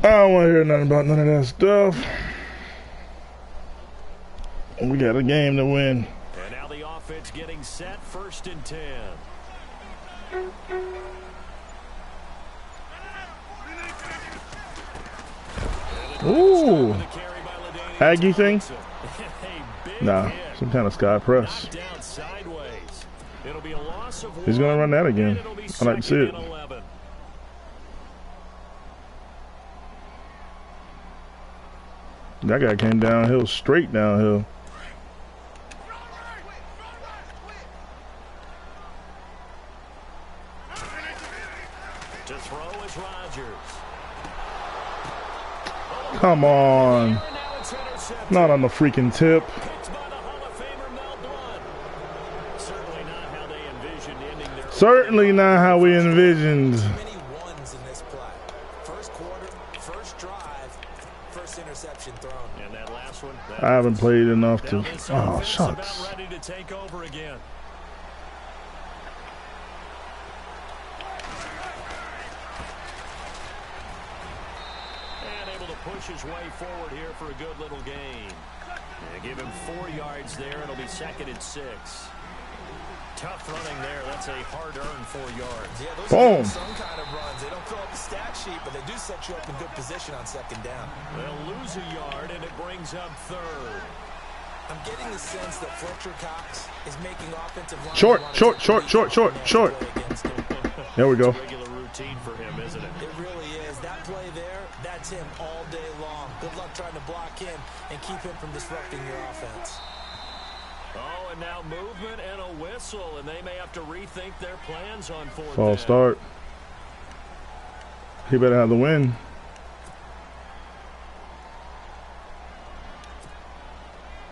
I don't want to hear nothing about none of that stuff. We got a game to win. And now the offense getting set, 1st and 10. Ooh. Aggie thing? Nah, some kind of sky press. He's going to run that again. I like to see it. That guy came downhill, straight downhill. To throw is Rodgers. Come on. Not on the freaking tip. Picked by the Hall of Famer Mel Blount. Certainly envisioned ending their Certainly not how we envisioned. Too many ones in this play. First quarter, first drive, first interception thrown. And that last one. I haven't played enough to. Now this Oh, offense shucks. about ready to take over again. And able to push his way forward here for a good little gain. Give him 4 yards there. It'll be 2nd and 6. Tough running there. That's a hard-earned 4 yards. Yeah, those Boom. are some kind of runs. They don't fill up the stat sheet, but they do set you up in good position on 2nd down. They'll lose a yard, and it brings up 3rd. I'm getting the sense that Fletcher Cox is making offensive line. Short. There we go. Regular routine for him, isn't it? It really is. That play there, that's him all day long. Good luck trying to block him and keep him from disrupting your offense. Oh, and now movement and a whistle, and they may have to rethink their plans on 4th False down. start. He better have the win.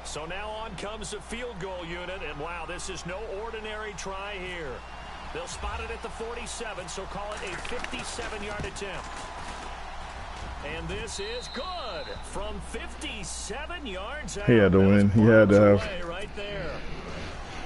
So now on comes the field goal unit, and wow, this is no ordinary try here. They'll spot it at the 47, so call it a 57-yard attempt. And this is good from 57 yards out. He had to win. He had to have. Right there.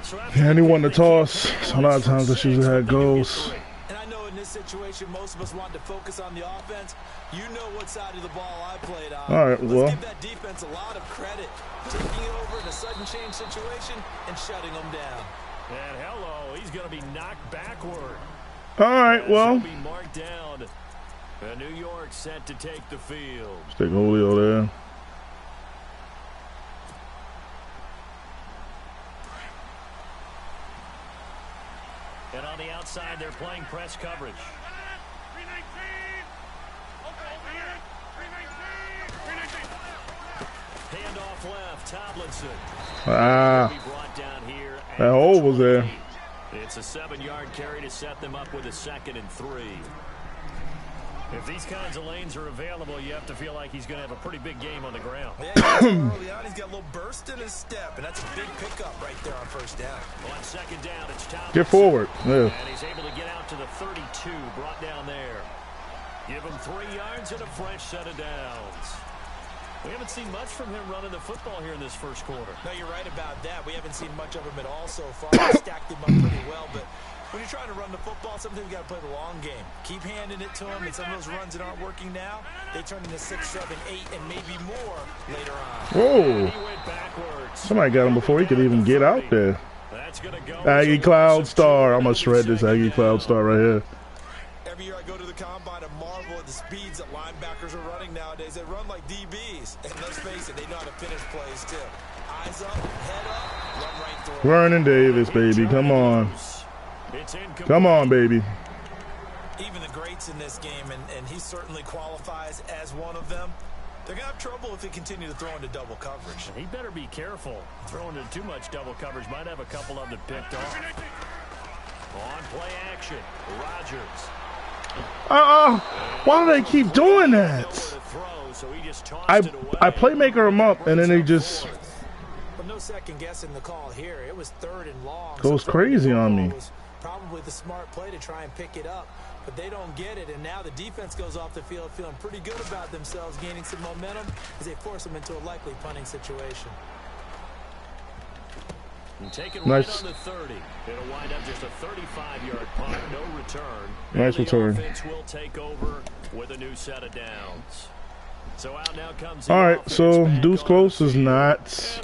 So And he won the toss. So a lot of times they usually had goals. And I know in this situation, most of us want to focus on the offense. You know what side of the ball I played on. All right, well. Let's give that defense a lot of credit. Taking it over in a sudden change situation and shutting them down. And hello, he's going to be knocked backward. All right, well. He'll be marked down. And New York set to take the field. Stick Julio there. And on the outside, they're playing press coverage. Handoff left, Tomlinson. Ah, Be brought down here at that hole was there. 28. It's a 7-yard carry to set them up with a 2nd and 3. If these kinds of lanes are available, you have to feel like he's going to have a pretty big game on the ground. Yeah, early on, he's got a little burst in his step, and that's a big pickup right there on 1st down. On 2nd down, it's Tomlinson. Get forward. Yeah. And he's able to get out to the 32, brought down there. Give him 3 yards and a fresh set of downs. We haven't seen much from him running the football here in this first quarter. No, you're right about that. We haven't seen much of him at all so far. He stacked him up pretty well, but when you're trying to run the football, sometimes you got to play the long game. Keep handing it to him, and some of those runs that aren't working now, they turn into 6, 7, 8, and maybe more later on. Whoa. He went backwards. Somebody got him before he could even get out there. That's gonna go. Aggie Cloud Star. I'm going to shred this Aggie Cloud Star right here. Every year I go to the combine and marvel at the speeds that linebackers are running nowadays. They run like DBs. And let's face it, they know how to finish plays too. Eyes up, head up, run right through. Vernon Davis, baby. Come on. Come on, baby. Even the greats in this game, and he certainly qualifies as one of them, they're going to have trouble if they continue to throw into double coverage. He better be careful. Throwing into too much double coverage might have a couple of them picked off. On play action, Rodgers. Why do they keep doing that? I playmaker him up, and then they just But no second guessing the call here. It was 3rd and long. goes crazy on me. Probably the smart play to try and pick it up, but they don't get it, and now the defense goes off the field feeling pretty good about themselves, gaining some momentum as they force them into a likely punting situation. And take it Nice. right on the 30. It'll wind up just a 35-yard punt, no return. Nice And return. The offense will take over with a new set of downs. So out now comes. All right, so Deuce Close is not.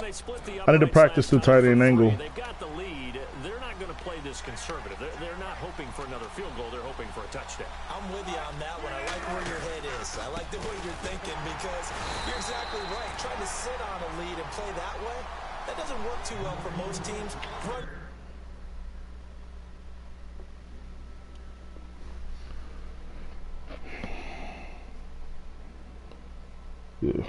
I need to practice the tight end angle. They've got the lead. They're not going to play this conservative. They're not hoping for another field goal. They're hoping for a touchdown. I'm with you on that one. I like where your head is. I like the way you're thinking because you're exactly right. Trying to sit on a lead and play that way, that doesn't work too well for most teams. Yeah.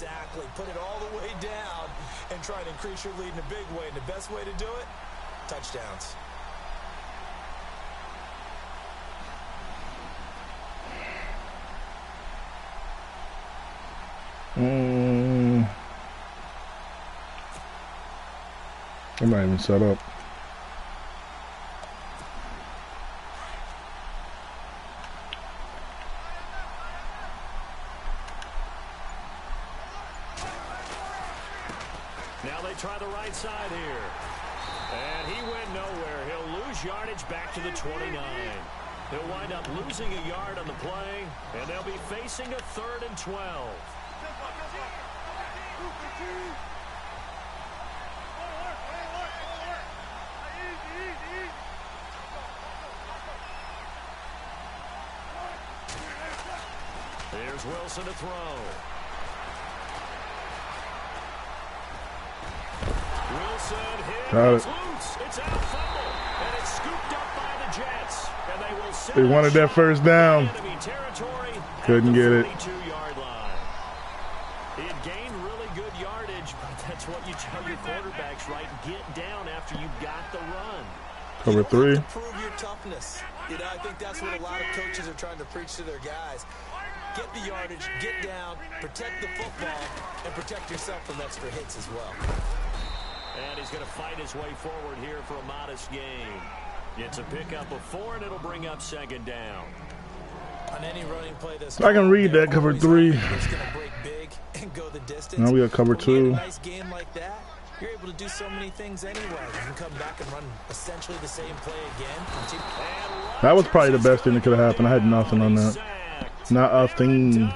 Exactly. Put it all the way down and try to increase your lead in a big way. And the best way to do it, touchdowns. I'm not even set up. Now they try the right side here. And he went nowhere. He'll lose yardage back to the 29. He'll wind up losing a yard on the play, and they'll be facing a 3rd and 12. Here's Wilson to throw. Wilson hit. Got it. It's loose. It's out fumble. And it's scooped up by the Jets. And they will send They wanted that first down. enemy territory. Couldn't get it. 42-yard line. He had gained really good yardage, but that's what you tell your quarterbacks, right? Get down after you've got the run. Cover 3. To prove your toughness. You know, I think that's what a lot of coaches are trying to preach to their guys. Get the yardage, get down, protect the football, and protect yourself from extra hits as well. And he's going to fight his way forward here for a modest gain. It's a pickup of 4, and it'll bring up 2nd down. On any running play this I can read that cover 3. It's going to break big and go the distance. Now we got cover 2. A nice game like that, you're able to do so many things anyway. You can come back and run essentially the same play again. That was probably the best thing that could have happened. I had nothing on that. Not a thing.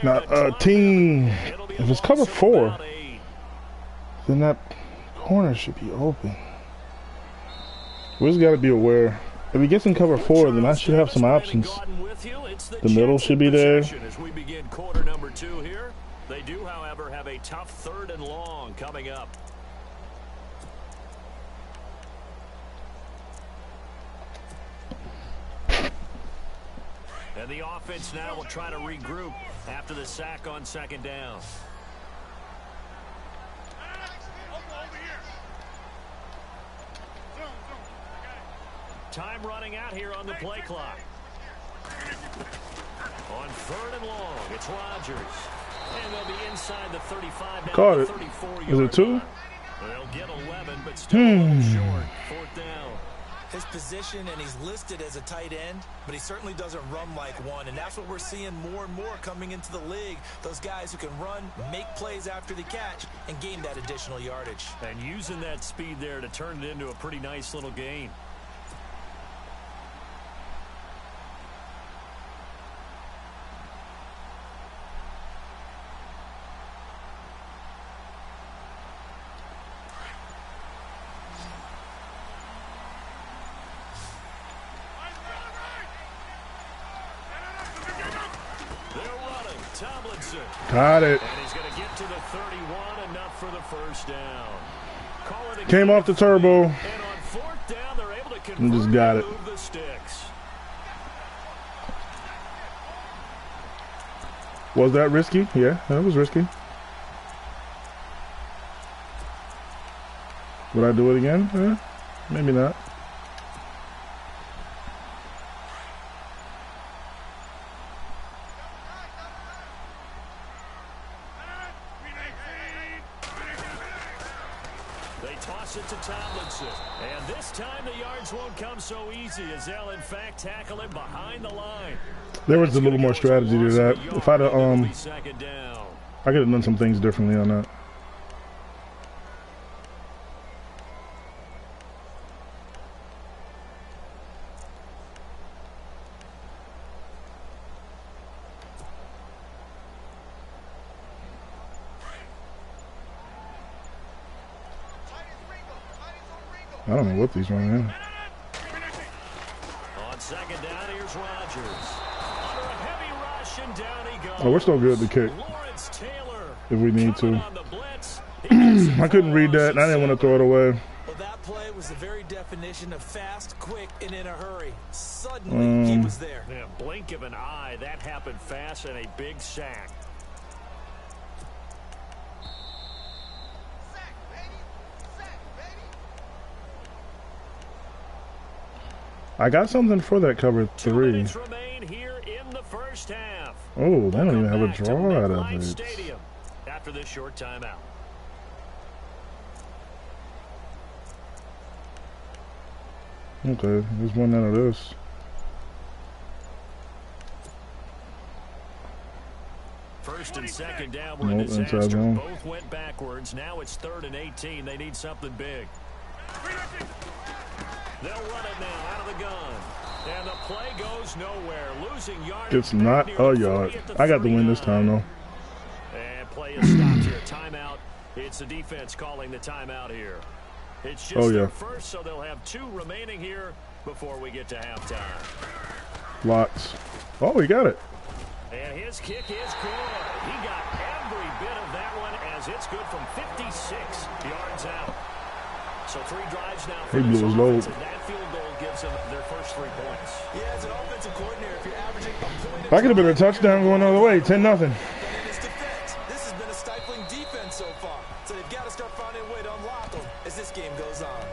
Not a team. If it's cover 4, then that corner should be open. We just got to be aware. If he gets in cover 4, then I should have some options. The middle should be there. As we begin quarter number 2 here, they do, however, have a tough 3rd and long coming up. And the offense now will try to regroup after the sack on 2nd down. Time running out here on the play clock. On 3rd and long, it's Rodgers. And they'll be inside the 35. Caught it. 34 Is it 2? They'll get 11, but still a little short. 4th down. His position, and he's listed as a tight end, but he certainly doesn't run like one, and that's what we're seeing more and more coming into the league. Those guys who can run, make plays after the catch, and gain that additional yardage. And using that speed there to turn it into a pretty nice little gain. Tomlinson. Got it. And he's going to get to the 31, enough for the 1st down. Came off the turbo. And on 4th down, they're able to And just got it. move the sticks. Was that risky? Yeah, that was risky. Would I do it again? Maybe not. They toss it to Tomlinson. And this time the yards won't come so easy as they'll in fact tackle him behind the line. There was a little more strategy to that. If I'd have, I 2nd down. could have done some things differently on that. I don't know what these running in. On 2nd down, here's Rodgers. Under a heavy rush, and down he goes. Oh, we're still good to kick Lawrence Taylor if we need to. on the blitz. He I couldn't read that, and I didn't want to throw it away. Well, that play was the very definition of fast, quick, and in a hurry. Suddenly, he was there. Yeah, blink of an eye, that happened fast, and a big sack. I got something for that cover 2 3. minutes remain here in the first half. Oh, they don't even have a Back to draw out of MetLife it. Stadium after this short timeout. Okay, there's one out of this. First and second down were a Nope, inside disaster. zone. Both went backwards. Now it's 3rd and 18. They need something big. They'll run it now out of the gun. And the play goes nowhere. Losing yardage. It's not a yard. I got the win this time, though. And play is stopped here. Timeout. It's the defense calling the timeout here. It's just their first, so they'll have 2 remaining here before we get to halftime. Lots. Oh, he got it. And his kick is good. He got every bit of that one as it's good from 56 yards out. So 3 drives now for He blew his load. and that field goal gives them their first 3 points. Yeah, as an offensive coordinator, if you're averaging a point... That could have been a touchdown going the other way. 10-0. This has been a stifling defense so far. So they've got to start finding a way to unlock them as this game goes on.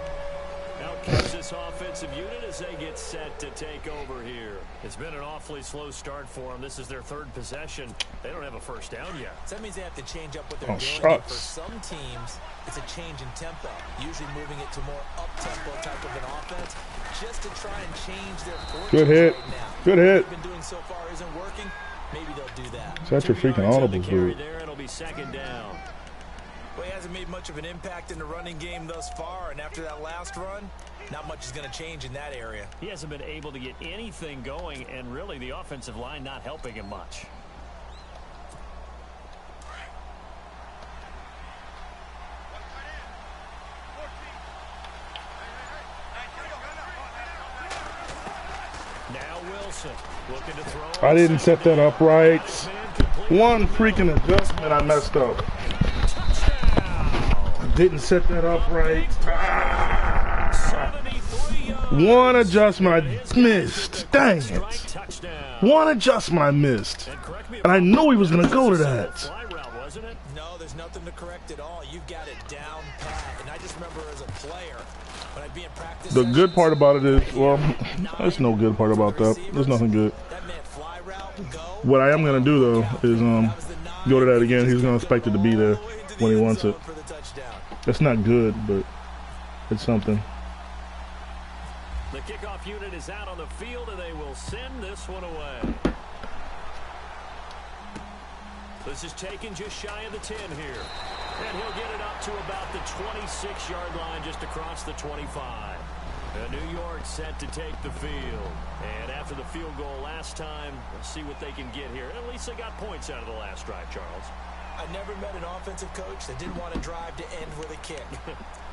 Out comes this offensive unit as they get set to take over here. It's been an awfully slow start for them. This is their 3rd possession. They don't have a first down yet. So that means they have to change up what they're doing. Shucks. For some teams, it's a change in tempo, usually moving it to more up-tempo type of an offense, just to try and change their fortunes. Good hit. Right now. Good hit. What they've been doing so far isn't working. Maybe they'll do that. That's your freaking audible, dude. There, it'll be 2nd down. Well, he hasn't made much of an impact in the running game thus far, and after that last run, not much is going to change in that area. He hasn't been able to get anything going, and really the offensive line not helping him much. Now Wilson looking to throw. I didn't set that up right. One freaking adjustment I messed up. Didn't set that up right. One adjustment I missed. Dang it. One adjustment I missed. And I knew he was going to go to that. No, there's nothing to correct at all. You've got it down pat. And I just remember as a player, when I'd be in practice. The good part about it is, well, there's no good part about that. There's nothing good. What I am going to do, though, is go to that again. He's going to expect it to be there when he wants it. That's not good, but it's something. The kickoff unit is out on the field, and they will send this one away. This is taken just shy of the 10 here. And he'll get it up to about the 26-yard line, just across the 25. New York set to take the field. And after the field goal last time, let's see what they can get here. At least they got points out of the last drive, Charles. I never met an offensive coach that didn't want to drive to end with a kick.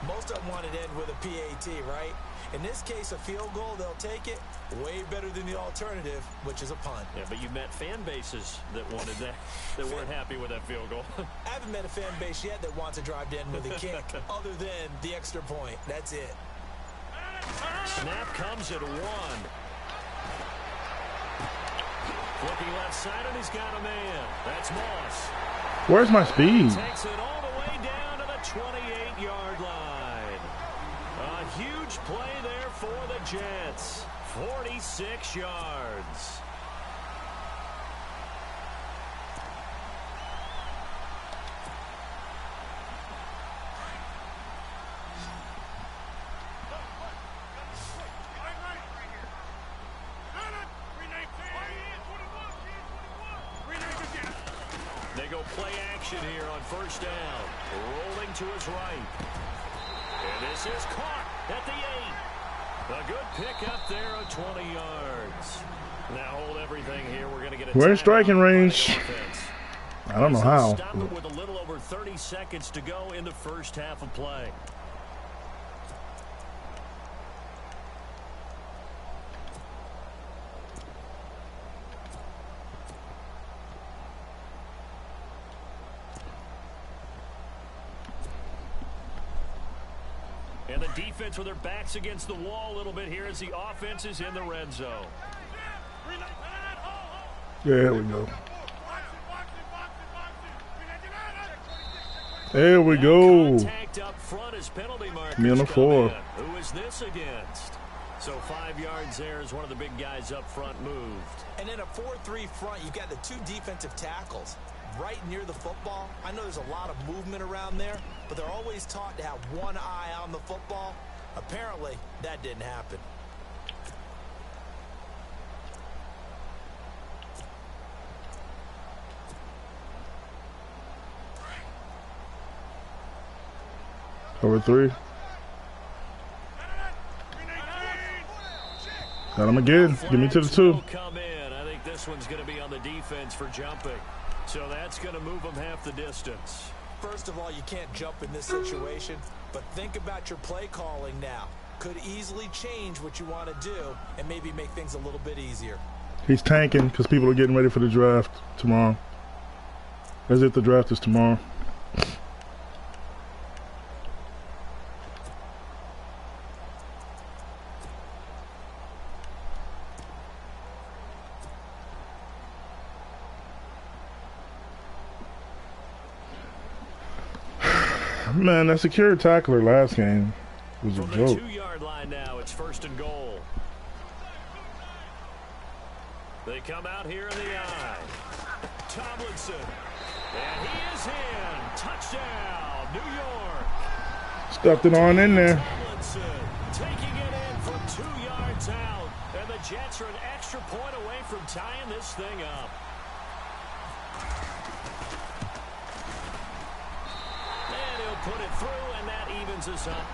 Most of them want to end with a PAT, right? In this case, a field goal, they'll take it. Way better than the alternative, which is a punt. Yeah, but you've met fan bases that wanted that, that weren't happy with that field goal. I haven't met a fan base yet that wants to drive to end with a kick, other than the extra point. That's it. Snap comes at 1. Looking left side, and he's got a man. That's Moss. Where's my speed? Takes it all the way down to the 28-yard line. A huge play there for the Jets. 46 yards. They go play action here on first down. Rolling to his right. And this is caught at the 8. A good pick up there of 20 yards. Now hold everything here. We're going to get a We're in striking range. I don't know how. Stop it with a little over 30 seconds to go in the first half of play. And the defense with their backs against the wall a little bit here as the offense is in the red zone. There we go. There we go. Contact up front as penalty markers Me on the floor. Who is this against? So 5 yards there as one of the big guys up front moved. And in a 4-3 front, you've got the 2 defensive tackles right near the football. I know there's a lot of movement around there, but they're always taught to have one eye on the football. Apparently, that didn't happen. Cover 3. Got him again. Give me to the 2. Come in. I think this one's going to be on the defense for jumping. So that's going to move them half the distance. First of all, you can't jump in this situation, but think about your play calling now. Could easily change what you want to do and maybe make things a little bit easier. He's tanking because people are getting ready for the draft tomorrow. As if the draft is tomorrow. Man, that secure tackler last game was a joke. From the 2-yard line now, it's 1st and goal. They come out here in the eye. Tomlinson. And he is in. Touchdown, New York. Stuffed it on in there. Tomlinson taking it in from 2 yards out. And the Jets are an extra point away from tying this thing up. Put it through, and that evens us up.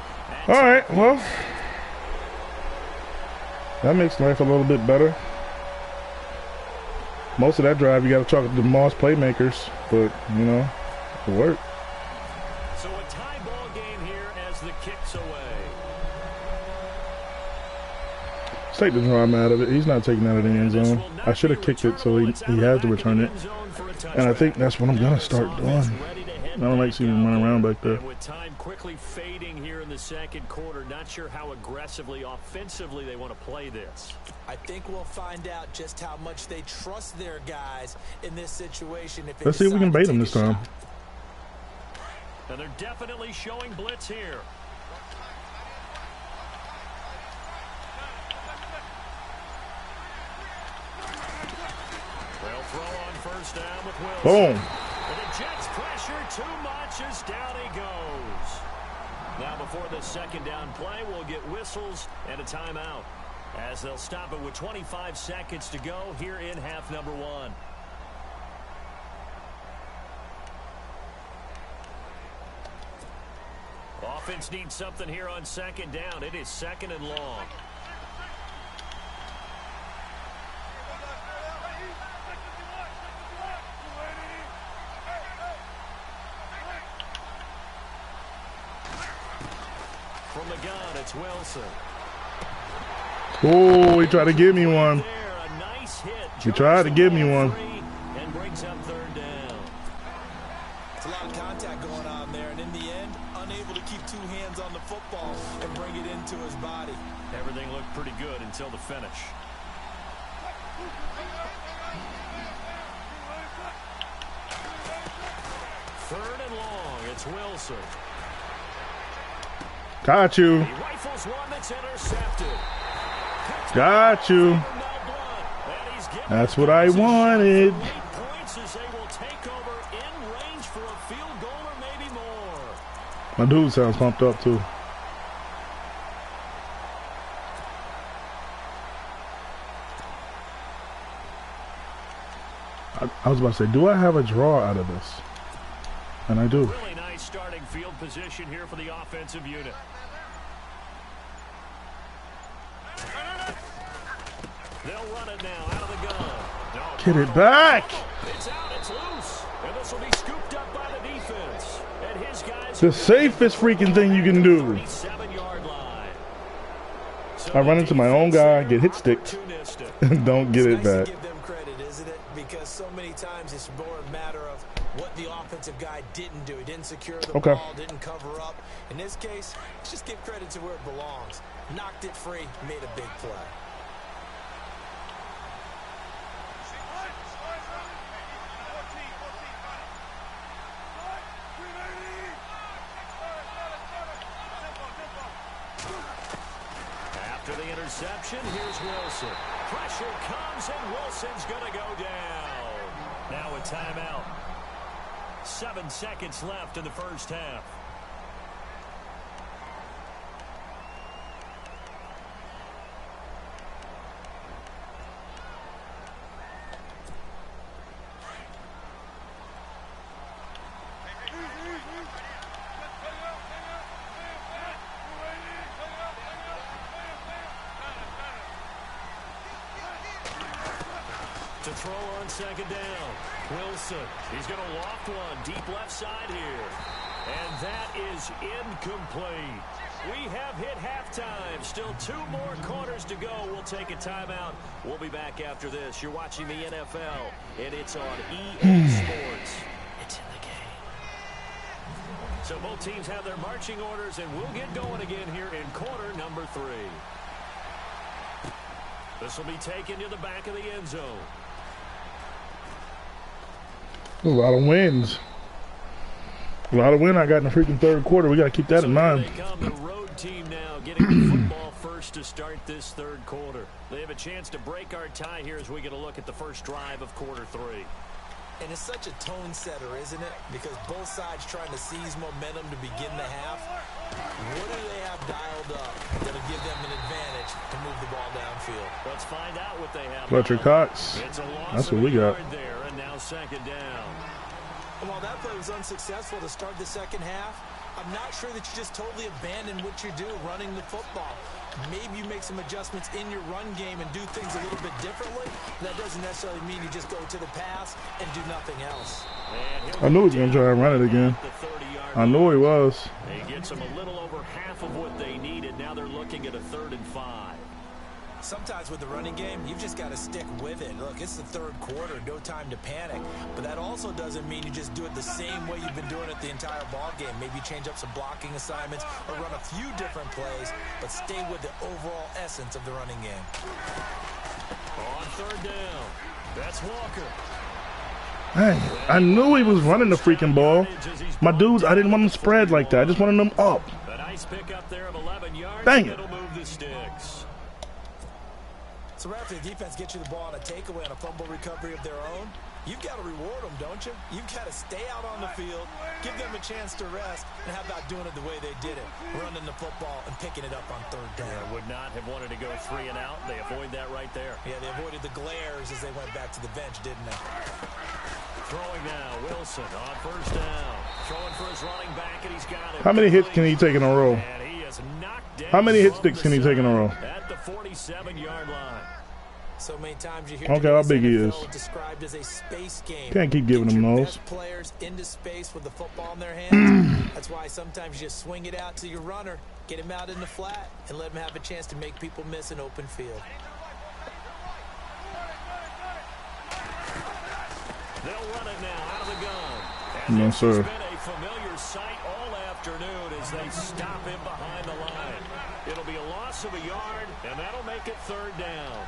All right, well, that makes life a little bit better. Most of that drive, you got to talk to the Moss playmakers, but, you know, it worked. So a tie ball game here as the kick's away. Let's take the drama out of it. He's not taking that out of the end zone. I should have kicked it so he has to return it. And I think that's what I'm going to start doing. I don't like seeing him run around back there. And with time quickly fading here in the 2nd quarter, not sure how aggressively, offensively they want to play this. I think we'll find out just how much they trust their guys in this situation. If Let's see if we can bait them this time. And they're definitely showing blitz here. They'll throw on 1st down with Wilson. Boom. The Jets pressure too much as down he goes. Now before the 2nd down play, we'll get whistles and a timeout as they'll stop it with 25 seconds to go here in half number 1. Offense needs something here on 2nd down. It is 2nd and long. From the gun, it's Wilson. Oh, he tried to give me one. There, a nice hit. He tried to give me one. And brings up 3rd down. It's a lot of contact going on there, and in the end, unable to keep 2 hands on the football and bring it into his body. Everything looked pretty good until the finish. Third and long, it's Wilson. Got you. He rifles one that's intercepted. Got you. That's what I wanted. 8 points as they will take over in range for a field goal or maybe more. My dude sounds pumped up too. I was about to say, do I have a draw out of this? And I do. Really nice starting field position here for the offensive unit. They'll run it now out of the gun. No, Get it back. It's out, it's loose. And this will be scooped up by the defense. And his guys The safest freaking thing you can do. 37-yard line. So I run into my own guy, get hit sticked, and don't get it It's nice back. to give them credit, isn't it? Because so many times it's more a matter of what the offensive guy didn't do. He didn't secure the ball, didn't cover up. In this case, let's just give credit to where it belongs. Knocked it free, made a big play. After the interception, here's Wilson. Pressure comes, and Wilson's going to go down. Now a timeout. 7 seconds left in the first half. To throw on second down. Wilson, he's going to loft one deep left side here. And that is incomplete. We have hit halftime. Still 2 more quarters to go. We'll take a timeout. We'll be back after this. You're watching the NFL, and it's on EA Sports. It's in the game. So both teams have their marching orders, and we'll get going again here in quarter number 3. This will be taken to the back of the end zone. A lot of wins. A lot of win I got in the freaking third quarter. We got to keep that in mind. They come, the road team now getting the football first to start this third quarter. They have a chance to break our tie here as we get a look at the first drive of quarter 3. And it's such a tone setter, isn't it? Because both sides trying to seize momentum to begin the half. What do they have dialed up that'll give them an advantage to move the ball downfield? Let's find out what they have. Fletcher Cox. That's what we got. There, and now second down. And while that play was unsuccessful to start the second half, I'm not sure that you just totally abandon what you do running the football. Maybe you make some adjustments in your run game and do things a little bit differently. That doesn't necessarily mean you just go to the pass and do nothing else. I knew he was going to try and run it again. I knew he was. He gets them a little over half of what they needed. Now they're looking at a 3rd and 5. Sometimes with the running game, you've just got to stick with it. Look, it's the third quarter, no time to panic. But that also doesn't mean you just do it the same way you've been doing it the entire ball game. Maybe change up some blocking assignments or run a few different plays, but stay with the overall essence of the running game. On 3rd down, that's Walker. Hey, I knew he was running the freaking ball. My dudes, I didn't want them spread like that. I just wanted them up. A nice pickup there of 11 yards. Dang it. It'll move the sticks. So after the defense gets you the ball on a takeaway on a fumble recovery of their own, you've got to reward them, don't you? You've got to stay out on the field, give them a chance to rest, and how about doing it the way they did it, running the football and picking it up on 3rd down. Yeah, would not have wanted to go 3 and out. They avoid that right there. Yeah, they avoided the glares as they went back to the bench, didn't they? Throwing now, Wilson on 1st down. Throwing for his running back, and he's got it. How many hits can he take in a row? And he is knocked down. How many hit sticks can he take in a row? At the 47-yard line. So many times you hear how big he is. Described as a space game. Can't keep giving him those. Best players into space with the football in their hands. That's why sometimes you just swing it out to your runner, get him out in the flat, and let him have a chance to make people miss an open field. They'll run it now out of the gun. And no, sir. It's been a familiar sight all afternoon as they stop him behind the line. It'll be a loss of a yard, and that'll make it 3rd down.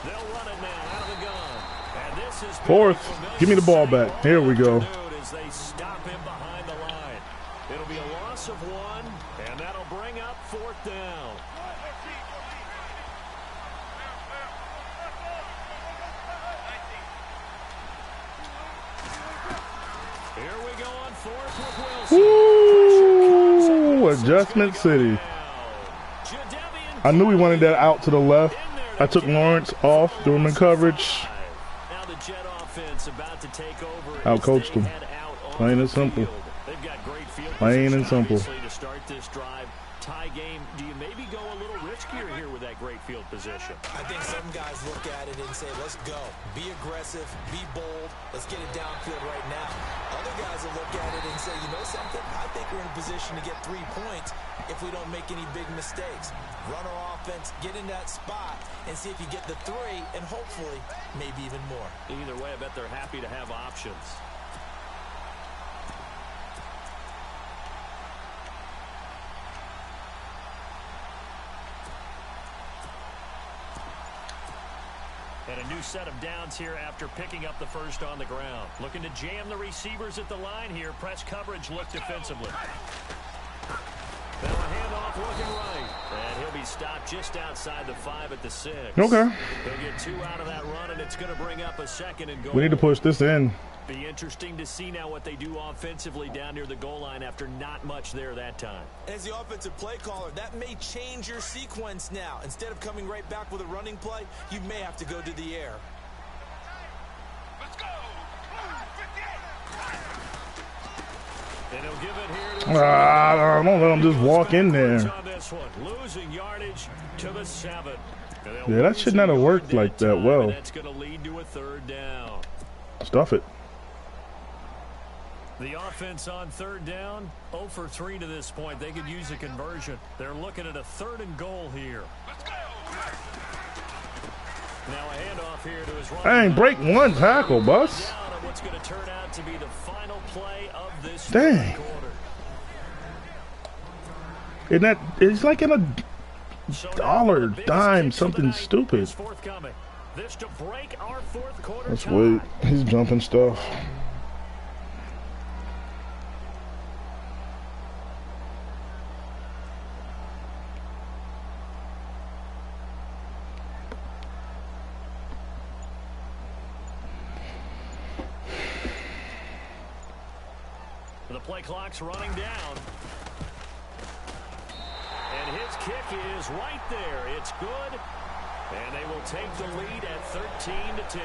They'll run it now out of the gun. And this is 4th. Give me the ball back. Here we go. As they stop him behind the line. It'll be a loss of 1, and that'll bring up 4th down. Here we go on 4th with Wilson. Ooh, Adjustment City. I knew he wanted that out to the left. I took Lawrence off, threw him in coverage. Now the Jet offense about to take over. Outcoached him. Plain and simple. They've got great field Plain and simple. to start this drive. Tie game. Do you maybe go a little riskier here with that great field position? I think some guys look at it and say, let's go. Be aggressive. Be bold. Let's get it downfield right now. Other guys will look at it and say, you know something? I think we're in a position to get 3 points if we don't make any big mistakes. Run our offense, get in that spot, and see if you get the 3, and hopefully, maybe even more. Either way, I bet they're happy to have options. And a new set of downs here after picking up the first on the ground. Looking to jam the receivers at the line here. Press coverage look defensively. Now a handoff looking right. And he'll be stopped just outside the 5 at the 6. Okay. He'll get 2 out of that run, and it's going to bring up a second and goal. We need to push this in. Be interesting to see now what they do offensively down near the goal line after not much there that time. As the offensive play caller, that may change your sequence now. Instead of coming right back with a running play, you may have to go to the air. Let's go. And he'll give it here to I don't let him just walk in there. on this one. Losing yardage to the 7. Yeah, that should not have worked like that well. That's going to lead to a 3rd down. Stuff it. The offense on 3rd down, 0 for 3 to this point. They could use a conversion. They're looking at a 3rd and goal here. Let's go. Now a handoff here to his running back. Dang, break one tackle, Bus. What's going to turn out to be the final play of this Dang. quarter. Isn't that, it's like in a dollar, dime, something stupid. This to break our 4th quarter. Let's wait. He's jumping stuff. The play clock's running down. And his kick is right there. It's good. And they will take the lead at 13-10.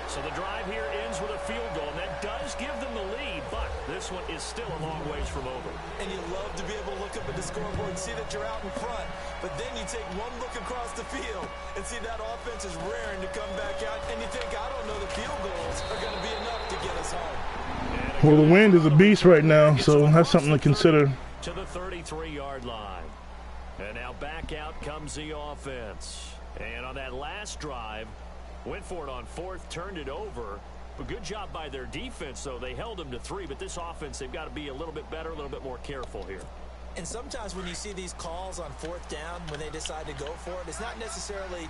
So the drive here ends with a field goal. And that does give them the lead, but this one is still a long ways from over. And you love to be able to look up at the scoreboard and see that you're out in front. But then you take one look across the field and see that offense is raring to come back out. And you think, I don't know, the field goals are going to be enough to get us home. Well, the wind is a beast right now, so that's something to consider. To the 33-yard line. And now back out comes the offense. And on that last drive, went for it on 4th, turned it over. But good job by their defense, though. They held them to 3, but this offense, they've got to be a little bit better, a little bit more careful here. And sometimes when you see these calls on 4th down, when they decide to go for it, it's not necessarily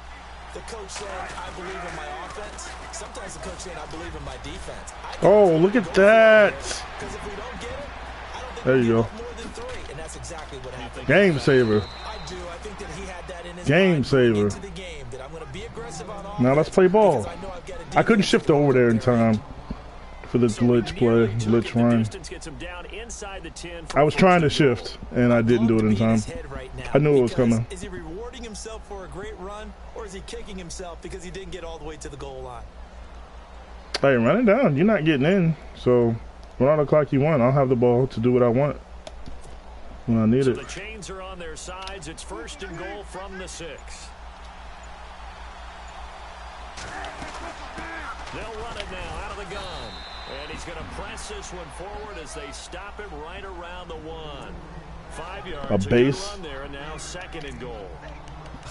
the coach saying, I believe in my offense. Sometimes the coach saying, I believe in my defense. Oh, look at that. Because if we don't get it, I don't think there you go. more than 3. And that's exactly what happened. Game saver. I do. I think that he had that in his Game saver. into the game, that I'm going to be aggressive on offense. Now let's play ball. I couldn't shift over there in time for the glitch play, glitch run. I was trying to shift, and I didn't do it in time. I knew it was coming. Is he rewarding himself for a great run, or is he kicking himself because he didn't get all the way to the goal line? Hey, run it down. You're not getting in. So, when on the clock you want, I'll have the ball to do what I want when I need it. The chains are on their sides. It's 1st and goal from the 6. They'll run it now out of the gun. And he's going to press this one forward as they stop him right around the 1. 5 yards. A base. Run there, and now 2nd and goal.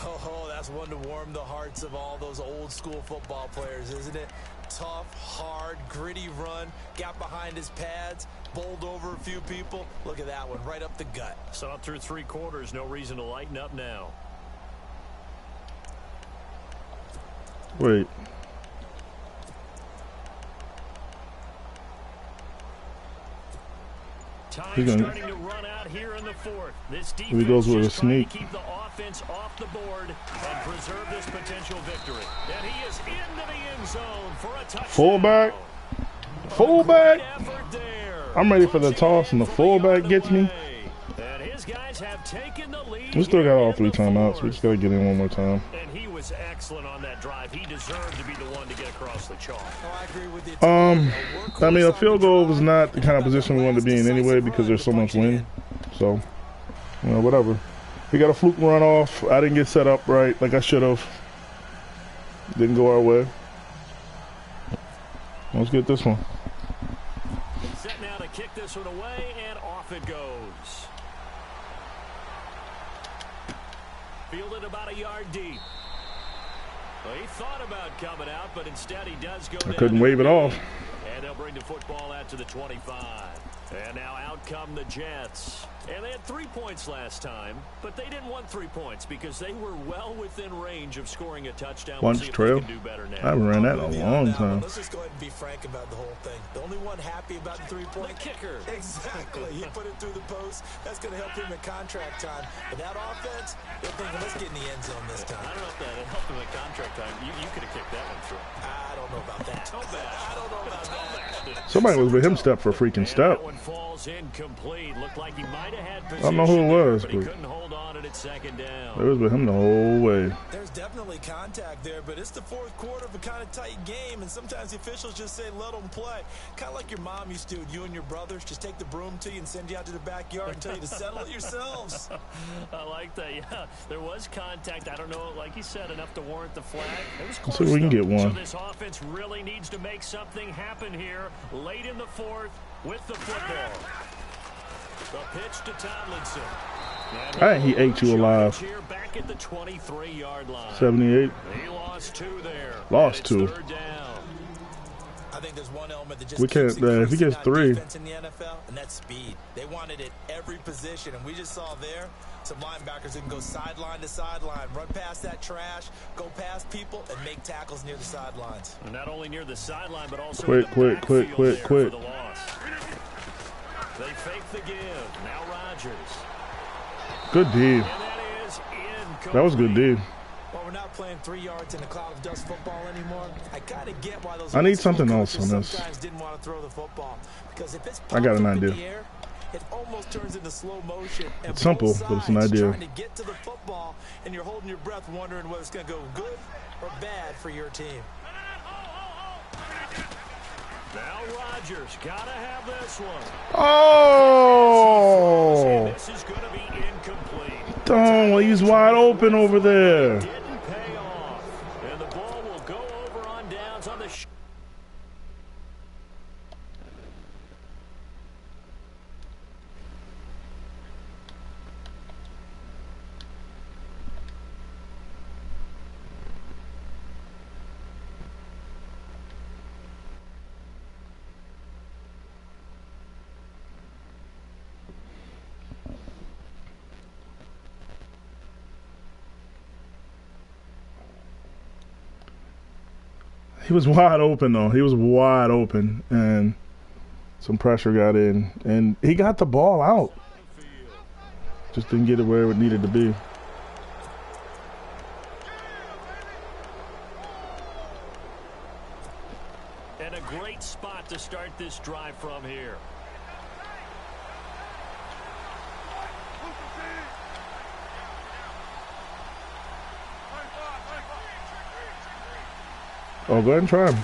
Oh, that's one to warm the hearts of all those old school football players, isn't it? Tough, hard, gritty run. Got behind his pads, bowled over a few people. Look at that one, right up the gut. Saw it through 3 quarters. No reason to lighten up now. Wait. Time starting to run out here in the 4th. This defense he goes with a just trying sneak. to keep the offense off the board and preserve this potential victory. And he is into the end zone for a touchdown. Fullback. Fullback. I'm ready for the toss, and the fullback gets me. And his guys have taken the lead. We still got all 3 timeouts. We just got to get in one more time. And he was excellent on that drive. He deserved to be the one to get across the chalk. Oh, I agree with you. I mean, a field goal was not the kind of position we wanted to be in anyway because there's so much wind. So, you know, whatever. We got a fluke run off. I didn't get set up right like I should have. Didn't go our way. Let's get this one. Set now to kick this one away, and off it goes. Fielded about a yard deep. Well, he thought about coming out, but instead he does go down. I couldn't wave it off. And they'll bring the football out to the 25. And now out come the Jets. And they had 3 points last time, but they didn't want 3 points because they were well within range of scoring a touchdown. Bunch trail. I haven't ran that in a long time. Let's just go ahead and be frank about the whole thing. The only one happy about the 3-point the kicker. Exactly. He put it through the post. That's going to help him in contract time. But that offense, they're thinking, let's get in the end zone this time. I don't know if that helped him in contract time. You could have kicked that one through. I don't know about that. I don't know about that. Somebody was with him step for a freaking step. That one falls incomplete. Looked like he might have had I position. don't know who it was, but he couldn't hold on at second down. It was with him the whole way. There's definitely contact there, but it's the fourth quarter of a kind of tight game, and sometimes the officials just say, let them play. Kind of like your mom used to, you and your brothers, just take the broom to you and send you out to the backyard and tell you to settle it yourselves. I like that, yeah. There was contact. I don't know, like you said, enough to warrant the flag. It was close, so we can get one. So this offense really needs to make something happen here late in the fourth with the football. The pitch to Tomlinson. I think he ate you alive. Here back at the 23-yard line. 78. He lost 2 there. Lost 2. Third down. I think there's one element that just we can't. If he gets 3, in the NFL, and that's speed. They wanted it every position, and we just saw there some linebackers that can go sideline to sideline, run past that trash, go past people, and make tackles near the sidelines. And not only near the sideline, but also quick. for the loss. They fake the give. Now Rodgers. Good D. That was good D. Well, we're not playing 3 yards in a cloud of dust football anymore. I kind of get why those. I need something else on this. Sometimes didn't want to throw the football because if it's I got an idea. Air, it almost turns into slow motion. And it's simple, but it's an idea. Trying to get to the football, and you're holding your breath, wondering whether it's going to go good or bad for your team. Now Rodgers gotta have this one. Oh! This is going to be incomplete. Don't, he's wide open over there. Didn't pay off, and the ball will go over on downs on the. He was wide open, though. He was wide open, and some pressure got in. And he got the ball out. Just didn't get it where it needed to be. And a great spot to start this drive from here. Oh, go ahead and try him.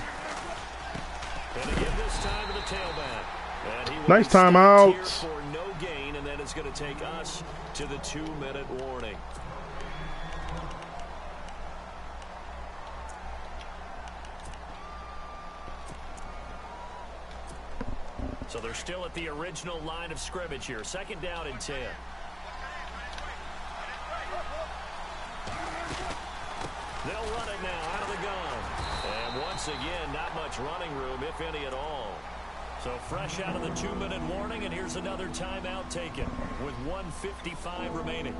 Nice timeout. For no gain, and then it's going to take us to the 2-minute warning. So they're still at the original line of scrimmage here. 2nd down and 10. They'll run it now out of the gun. And once again, not much running room, if any at all. So fresh out of the 2-minute warning, and here's another timeout taken with 1:55 remaining.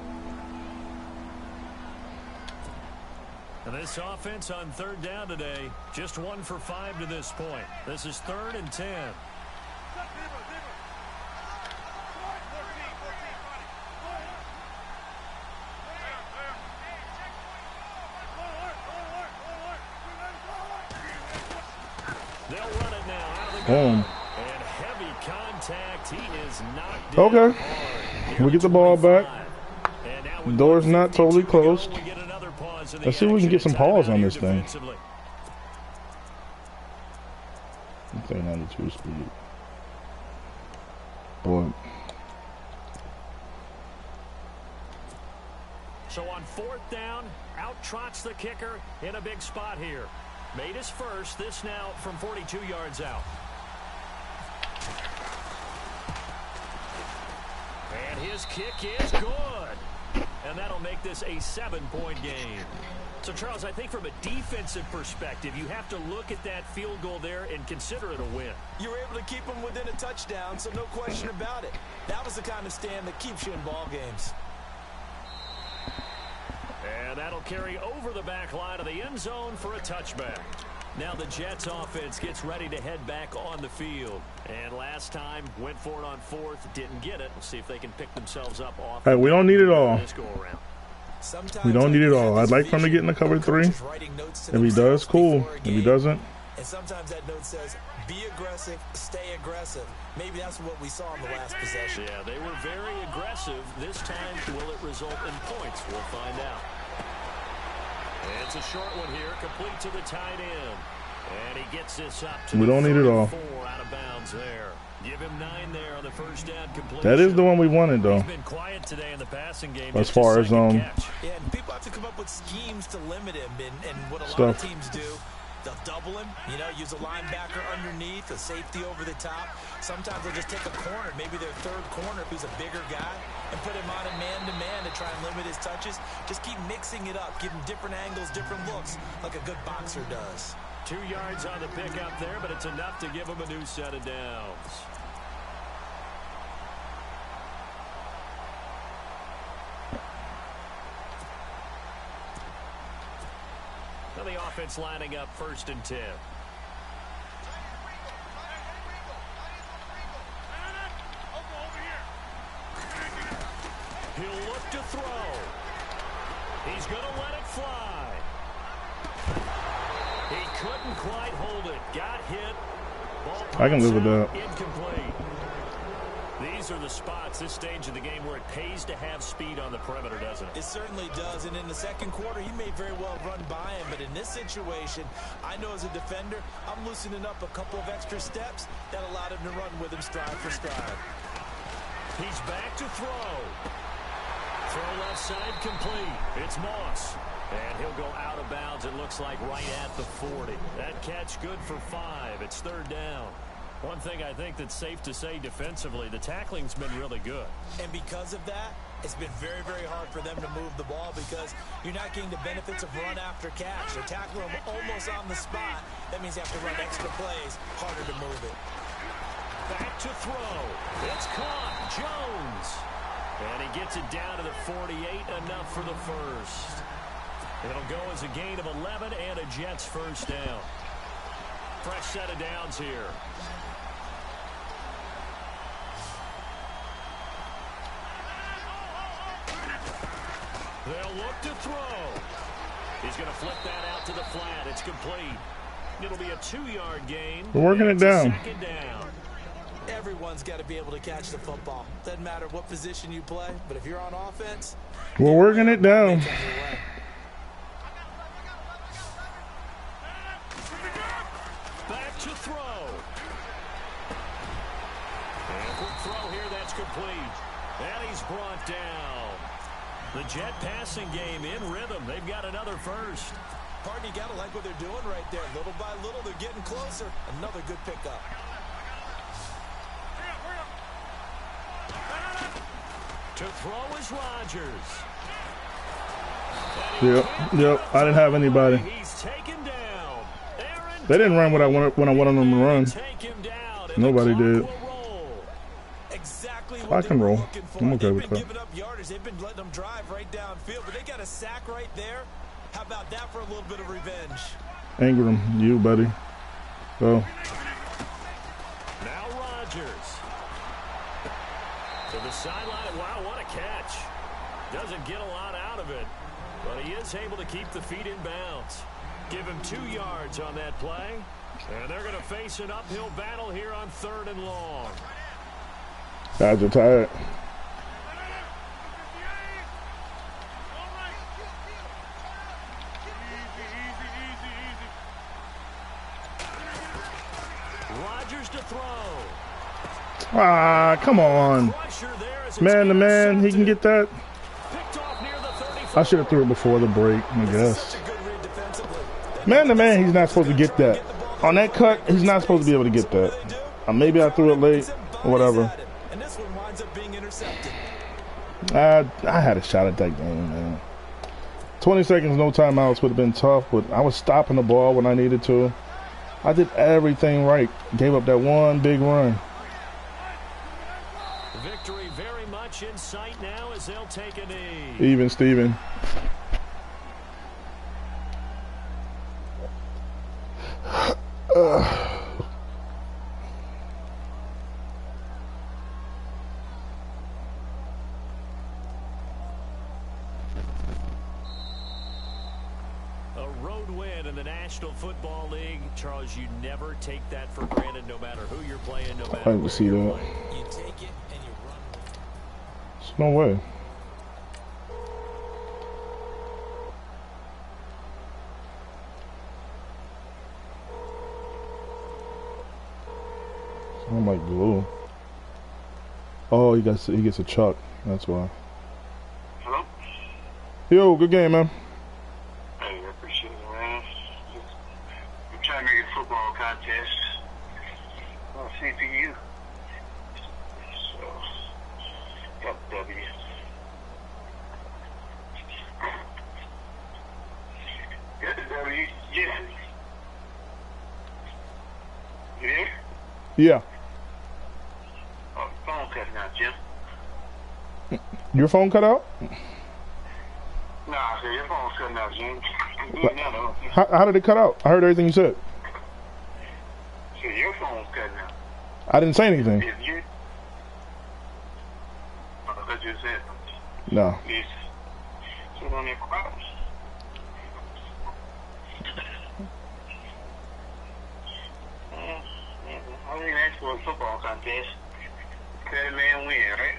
And this offense on 3rd down today, just 1 for 5 to this point. This is 3rd and 10. They'll run it now out of the gun. And heavy contact. He is knocked down. Okay. Hard. We get the ball back. The door's not totally closed. Let's see if we can get some pause on this thing. Okay, 92 speed. Boy. So on 4th down, out trots the kicker in a big spot here. Made his first, this now from 42 yards out. And his kick is good. And that'll make this a 7-point game. So, Charles, I think from a defensive perspective, you have to look at that field goal there and consider it a win. You were able to keep them within a touchdown, so no question about it. That was the kind of stand that keeps you in ball games. And that'll carry over the back line of the end zone for a touchback. Now the Jets offense gets ready to head back on the field. And last time, went for it on 4th, didn't get it. We'll see if they can pick themselves up off. Hey, we don't need it all. This go around. We don't need it all. I'd like for him to get in the cover 3. If he does, cool. If he doesn't. And sometimes that note says, be aggressive, stay aggressive. Maybe that's what we saw in the last possession. Yeah, they were very aggressive. This time, will it result in points? We'll find out. And it's a short one here, complete to the tight end. And he gets this up to we don't need it all. 4 out of bounds there. Give him 9 there on the first down completion. That is the one we wanted, though. He's been quiet today in the passing game. As far as Yeah, and people have to come up with schemes to limit him, and what a lot of teams do. They'll double him, use a linebacker underneath, a safety over the top. Sometimes they'll just take a corner, maybe their third corner if he's a bigger guy, and put him on a man-to-man to try and limit his touches. Just keep mixing it up, give him different angles, different looks, like a good boxer does. 2 yards on the pickup there, but it's enough to give him a new set of downs. Now the offense lining up 1st and 10. He'll look to throw. He's going to let it fly. He couldn't quite hold it. Got hit. Ball I can live with that. Incomplete. These are the spots, this stage of the game, where it pays to have speed on the perimeter, doesn't it? It certainly does, and in the second quarter, he may very well run by him, but in this situation, I know as a defender, I'm loosening up a couple of extra steps that allowed him to run with him stride for stride. He's back to throw. Throw left side complete. It's Moss. And he'll go out of bounds, it looks like, right at the 40. That catch good for 5. It's 3rd down. One thing I think that's safe to say defensively, the tackling's been really good. And because of that, it's been very, very hard for them to move the ball because you're not getting the benefits of run after catch. They're tackling them almost on the spot. That means you have to run extra plays, harder to move it. Back to throw. It's caught. Jones. And he gets it down to the 48, enough for the first. It'll go as a gain of 11 and a Jets first down. Fresh set of downs here. They'll look to throw. He's going to flip that out to the flat. It's complete. It'll be a 2-yard gain. We're working it down. Second down. Everyone's got to be able to catch the football. Doesn't matter what position you play, but if you're on offense, we're working it down. Back to throw. And quick throw here, that's complete. And he's brought down. The Jet passing game in rhythm. They've got another first. Pardon, you got to like what they're doing right there. Little by little, they're getting closer. Another good pickup. To throw is Rodgers. Yep. I didn't have anybody. He's taken down. They didn't run what I wanted them to run. Nobody did. Exactly I can roll. I'm okay with that. Giving up yardage. They've been letting them drive right downfield, but they got a sack right there. How about that for a little bit of revenge? Ingram, you buddy. Go. Now Rodgers. To the sideline. Wow, what a catch. Doesn't get a lot out of it, but he is able to keep the feet in bounds. Give him 2 yards on that play, and they're going to face an uphill battle here on 3rd and long. Guys are tired. Rodgers to throw. Ah, come on. Man to man, he can get that. I should have threw it before the break, I guess. Man to man, he's not supposed to get that. On that cut, he's not supposed to be able to get that. Maybe I threw it late or whatever. And this one winds up being intercepted. I had a shot at that game, man. 20 seconds, no timeouts would have been tough, but I was stopping the ball when I needed to. I did everything right. Gave up that one big run. Victory very much in sight now as they'll take a knee. Even Steven. National Football League, Charles, you never take that for granted no matter who you're playing, no matter I can see that. You take it and you run with it. There's no way. I'm like glue. Oh, he gets a chuck. That's why. Hello? Yo, good game, man. Hey, I appreciate it, man. I'm trying to make a football contest on CPU. So, got the W. Got the W. Yeah. You there? Yeah. Oh, phone cutting out, Jim. Your phone cut out? Nah, I said your phone's cutting out, Jim. You But- good now, though. How did it cut out? I heard everything you said. So your phone's cutting out. I didn't say anything. If you... I thought you said... No. Yes. Sit on that crowd. I didn't ask for a football contest. Third man win, right?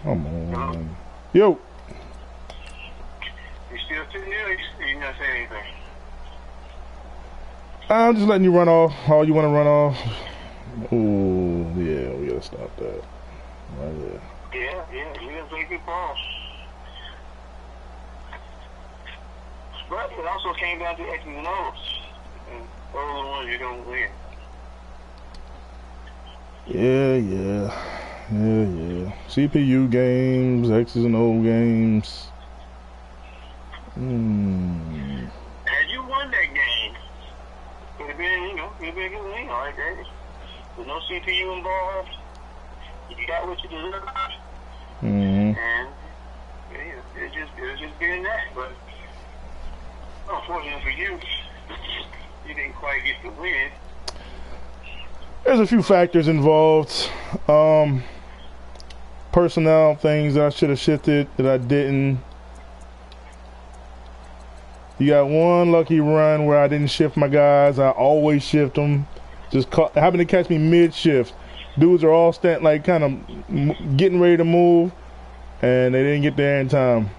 Come on. Yo. You still sitting there? Or you not saying anything? I'm just letting you run off all you want to run off. Oh, yeah, we gotta stop that. Right there. Yeah, you didn't play good ball. But it also came down to X's and O's. And those are the ones you don't win. Yeah. CPU games, X's and O games. Had you won that game, it would have been, it'd been a good win, all right, David. With no CPU involved, you got what you deserved. And it was just being that. But unfortunately for you, you didn't quite get the win. There's a few factors involved. Personnel things that I should have shifted that I didn't. You got one lucky run where I didn't shift my guys. I always shift them. Just happened to catch me mid-shift. Dudes are all kind of getting ready to move, and they didn't get there in time.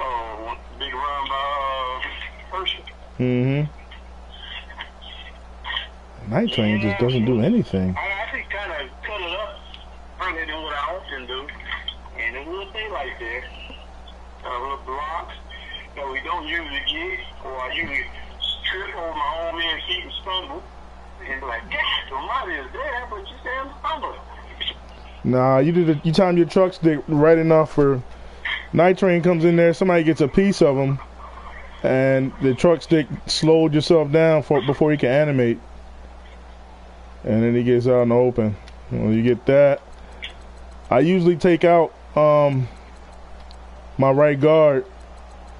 Oh, big run by Hershey. Night Train just doesn't do anything. I actually kind of cut it up earlier than what I often do. And it will stay like there. Little blocks that we don't usually get, or I usually trip over my own man's feet and stumble. And be like, God, the money is there, but you say I'm stumbling. Nah, you timed your truck stick right enough for Night Train comes in there, somebody gets a piece of them, and the truck stick slowed yourself down before he can animate. And then he gets out in the open. When you get that, I usually take out my right guard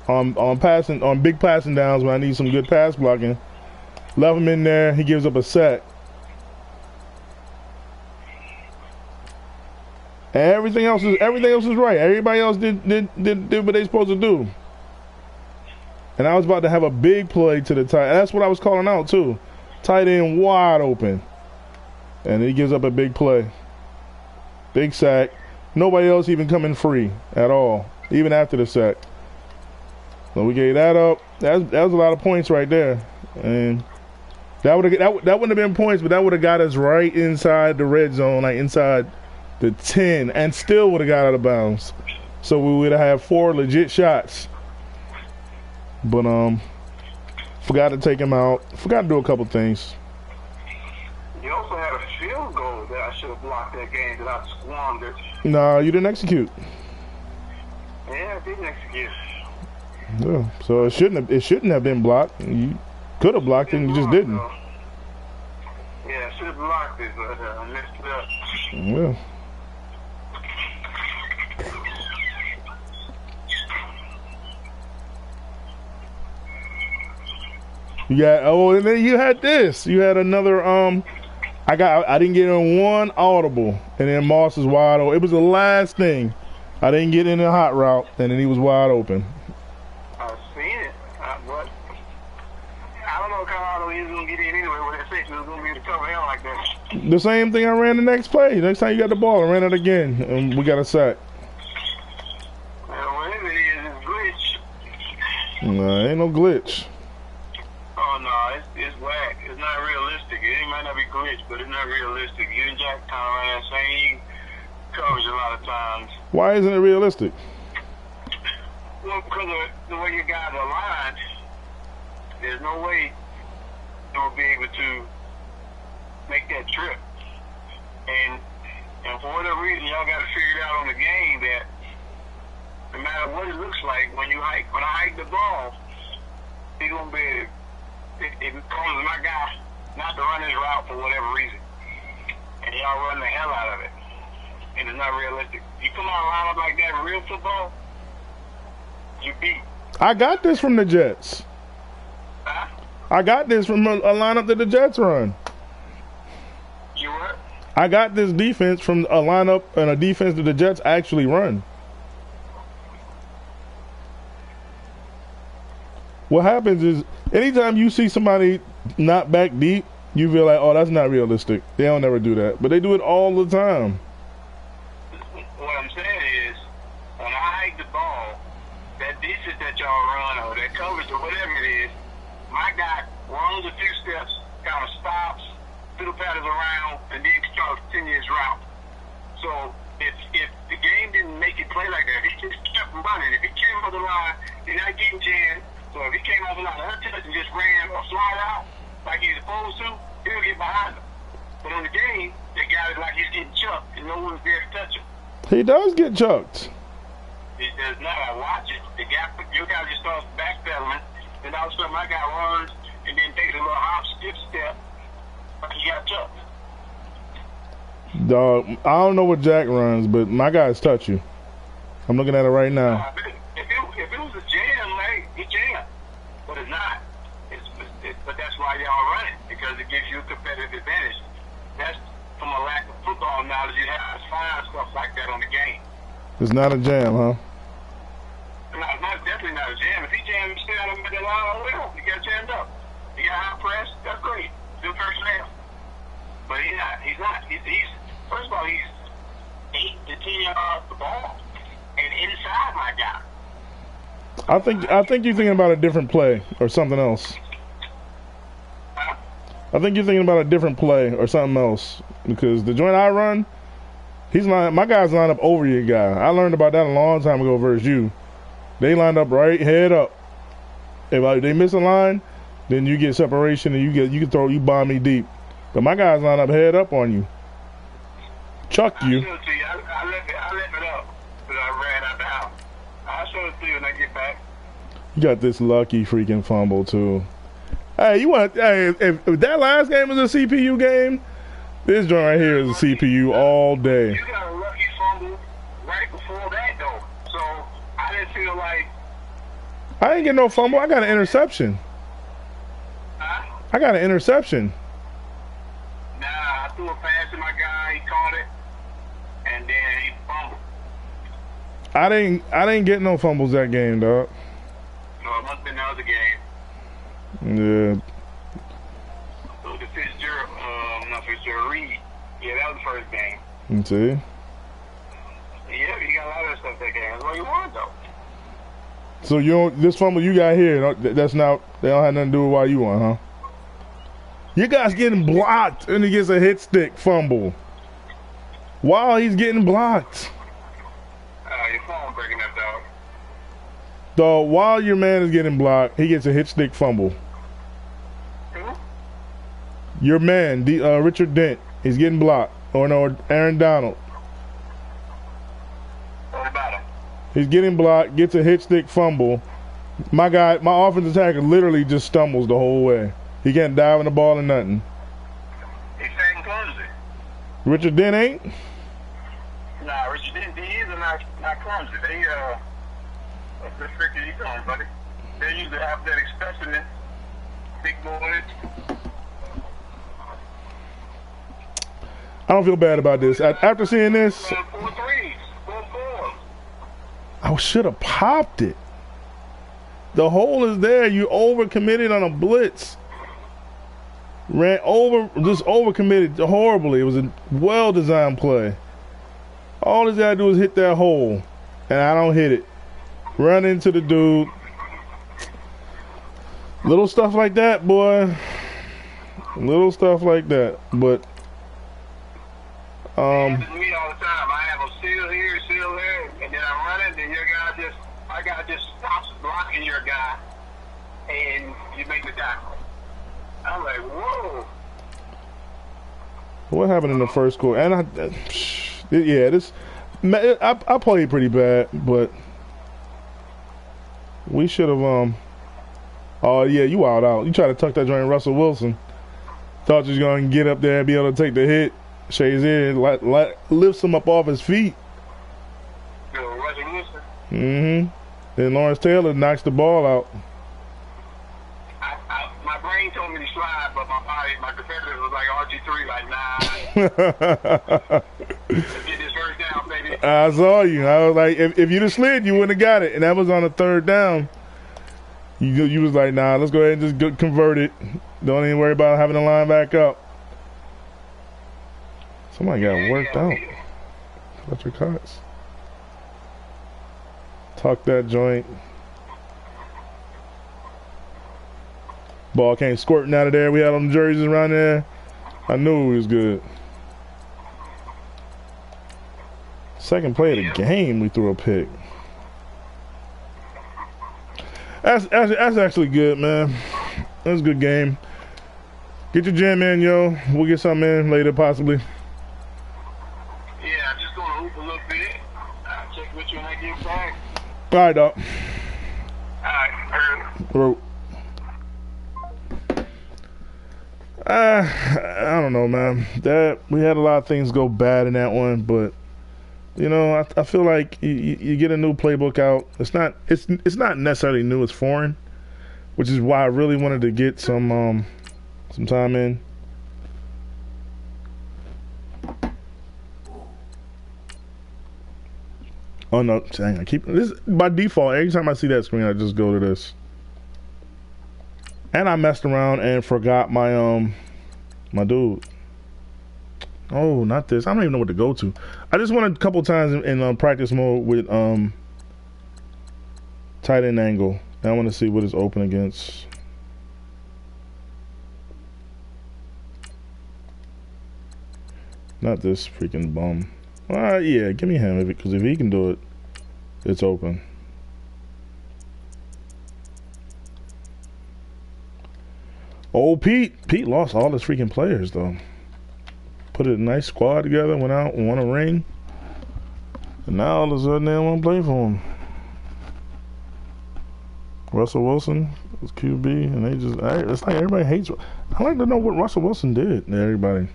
on big passing downs when I need some good pass blocking. Left him in there, he gives up a sack. And everything else is right. Everybody else did what they supposed to do. And I was about to have a big play to the tight. That's what I was calling out too. Tight end wide open. And he gives up a big play. Big sack. Nobody else even coming free at all, even after the sack. So we gave that up. That was a lot of points right there. And that wouldn't have been points, but that would have got us right inside the red zone, like inside the 10, and still would have got out of bounds. So we would have had 4 legit shots. But forgot to take him out. Forgot to do a couple things. Yeah, You also had a field goal that I should have blocked that game that I squandered. No, you didn't execute. Yeah, I didn't execute. Yeah, so it shouldn't have been blocked. You could have blocked it, and you just didn't. Yeah, I should have blocked it, but I messed it up. Yeah. And then you had this. You had another I didn't get in one audible, and then Moss is wide open. It was the last thing. I didn't get in the hot route, and then he was wide open. I've seen it, but I don't know how he was going to get in anyway with that 6. He was going to be able to cover him like that. The same thing I ran the next play. Next time you got the ball, I ran it again, and we got a sack. Whatever it is, it's glitch. No, ain't no glitch. Oh, no, it's whack. It's not realistic. It might not be glitch, but it's not realistic. You and Jack kind of run that same coverage a lot of times. Why isn't it realistic? Well, because of the way you guys are aligned, there's no way you'll be able to make that trip. And for whatever reason, y'all got to figure it out on the game that no matter what it looks like, when I hike the ball, he's going to be able to, it causes my guy not to run his route for whatever reason. And y'all run the hell out of it. And it's not realistic. You come out line up like that in real football, you beat. I got this from the Jets. Huh? I got this from a lineup that the Jets run. You what? I got this defense from a lineup and a defense that the Jets actually run. What happens is, anytime you see somebody not back deep, you feel like, oh, that's not realistic. They don't ever do that. But they do it all the time. What I'm saying is, when I hike the ball, that defense that y'all run or that coverage or whatever it is, my guy runs a few steps, kind of stops, fiddle paddles around, and then starts to continue his route. So if the game didn't make it play like that, if he just kept running, if he came off the line, he's not getting jammed. So if he came off the line untouched and just ran or slide out like he's supposed to, he'll get behind him. But in the game, they got it like he's getting chucked and no one's there to touch him. He does get chucked. It does not. I watch it. Your guy just starts backpedaling, and all of a sudden my guy runs and then takes a little hop, skip step, like he got chucked. Dog, I don't know what Jack runs, but my guys touch you. I'm looking at it right now. If it was a jam, like, he jammed. But it's not. But that's why y'all run it, because it gives you a competitive advantage. That's from a lack of football knowledge. You have to find stuff like that on the game. It's not a jam, huh? No, it's not, definitely not a jam. If he jammed, he stayed out of the line all the way up. He got jammed up. He got high press. That's great. Good personnel. But he's not. He's first of all, he's 8 to 10 yards off the ball and inside my guy. I think you're thinking about a different play or something else. I think you're thinking about a different play or something else, because the joint I run, my guys line up over your guy. I learned about that a long time ago versus you. They lined up right head up. If they miss a line, then you get separation and you bomb me deep. But my guys line up head up on you. Chuck you. I left it up because I ran out the house. I'll show it to you when I get back. You got this lucky freaking fumble too. Hey, if that last game was a CPU game, this joint right here is a CPU all day. You got a lucky fumble right before that though, so I didn't feel like. I didn't get no fumble. I got an interception. Huh? I got an interception. Nah, I threw a pass to my guy. He caught it, and then he fumbled. I didn't get no fumbles that game, dog. No, it must have been the other game. Yeah. So the Fitzgerald Reed. Yeah, that was the first game. You see? Yeah, you got a lot of stuff that game. That's what you want, though. So this fumble you got here, they don't have nothing to do with why you won, huh? You guys getting blocked and he gets a hit stick fumble while he's getting blocked. Your phone breaking up, dog. So while your man is getting blocked, he gets a hit stick fumble. Who? Your man, Richard Dent, he's getting blocked. Or no, Aaron Donald. What about him? He's getting blocked, gets a hit stick fumble. My offensive tackle literally just stumbles the whole way. He can't dive in the ball or nothing. He's saying clumsy. Richard Dent ain't? Nah, Richard Dent, he is not clumsy. What's the trick are you doing, buddy? They usually have that specimen. Big boys. I don't feel bad about this. After seeing this, 4 threes, 4 4s. I should have popped it. The hole is there. You overcommitted on a blitz. Just overcommitted horribly. It was a well-designed play. All he's got to do is hit that hole, and I don't hit it. Run into the dude. Little stuff like that, boy. Little stuff like that, but It happens to me all the time. I have a seal here, seal there, and then I'm running, and my guy just stops blocking your guy, and you make the tackle. I'm like, whoa. What happened in the first quarter? And I played pretty bad, but we should have. Oh yeah, you wild out. You try to tuck that joint in Russell Wilson. Thought you was gonna get up there and be able to take the hit. Shazier lifts him up off his feet. Russell Wilson. Mm-hmm. Then Lawrence Taylor knocks the ball out. My brain told me to slide, but my competitor was like RG3, like, nah. Get this first down, baby. I saw you. I was like, if you'd have slid, you wouldn't have got it. And that was on a third down. You was like, nah, let's go ahead and just convert it. Don't even worry about having the line back up. Somebody got worked out. Fletcher Cox. Tuck that joint. Ball came squirting out of there. We had them jerseys around there. I knew it was good. Second play of the game, we threw a pick. That's actually good, man. That's a good game. Get your gym in, yo. We'll get something in later, possibly. Yeah, I'm just going to hoop a little bit. I'll check with you when I get back. All right, dog. All right, I don't know, man. That we had a lot of things go bad in that one, but you know, I feel like you get a new playbook out. It's not necessarily new. It's foreign, which is why I really wanted to get some time in. Oh no, dang! I keep this by default. Every time I see that screen, I just go to this. And I messed around and forgot my my dude. Oh, not this. I don't even know what to go to. I just went a couple times in practice mode with tight end angle. And I want to see what is open against. Not this freaking bum. Yeah, give me him because if he can do it, it's open. Oh, Pete lost all his freaking players though. Put a nice squad together, went out and won a ring, and now all of a sudden they don't want to play for him. Russell Wilson was QB, and it's like everybody hates. I like to know what Russell Wilson did to everybody.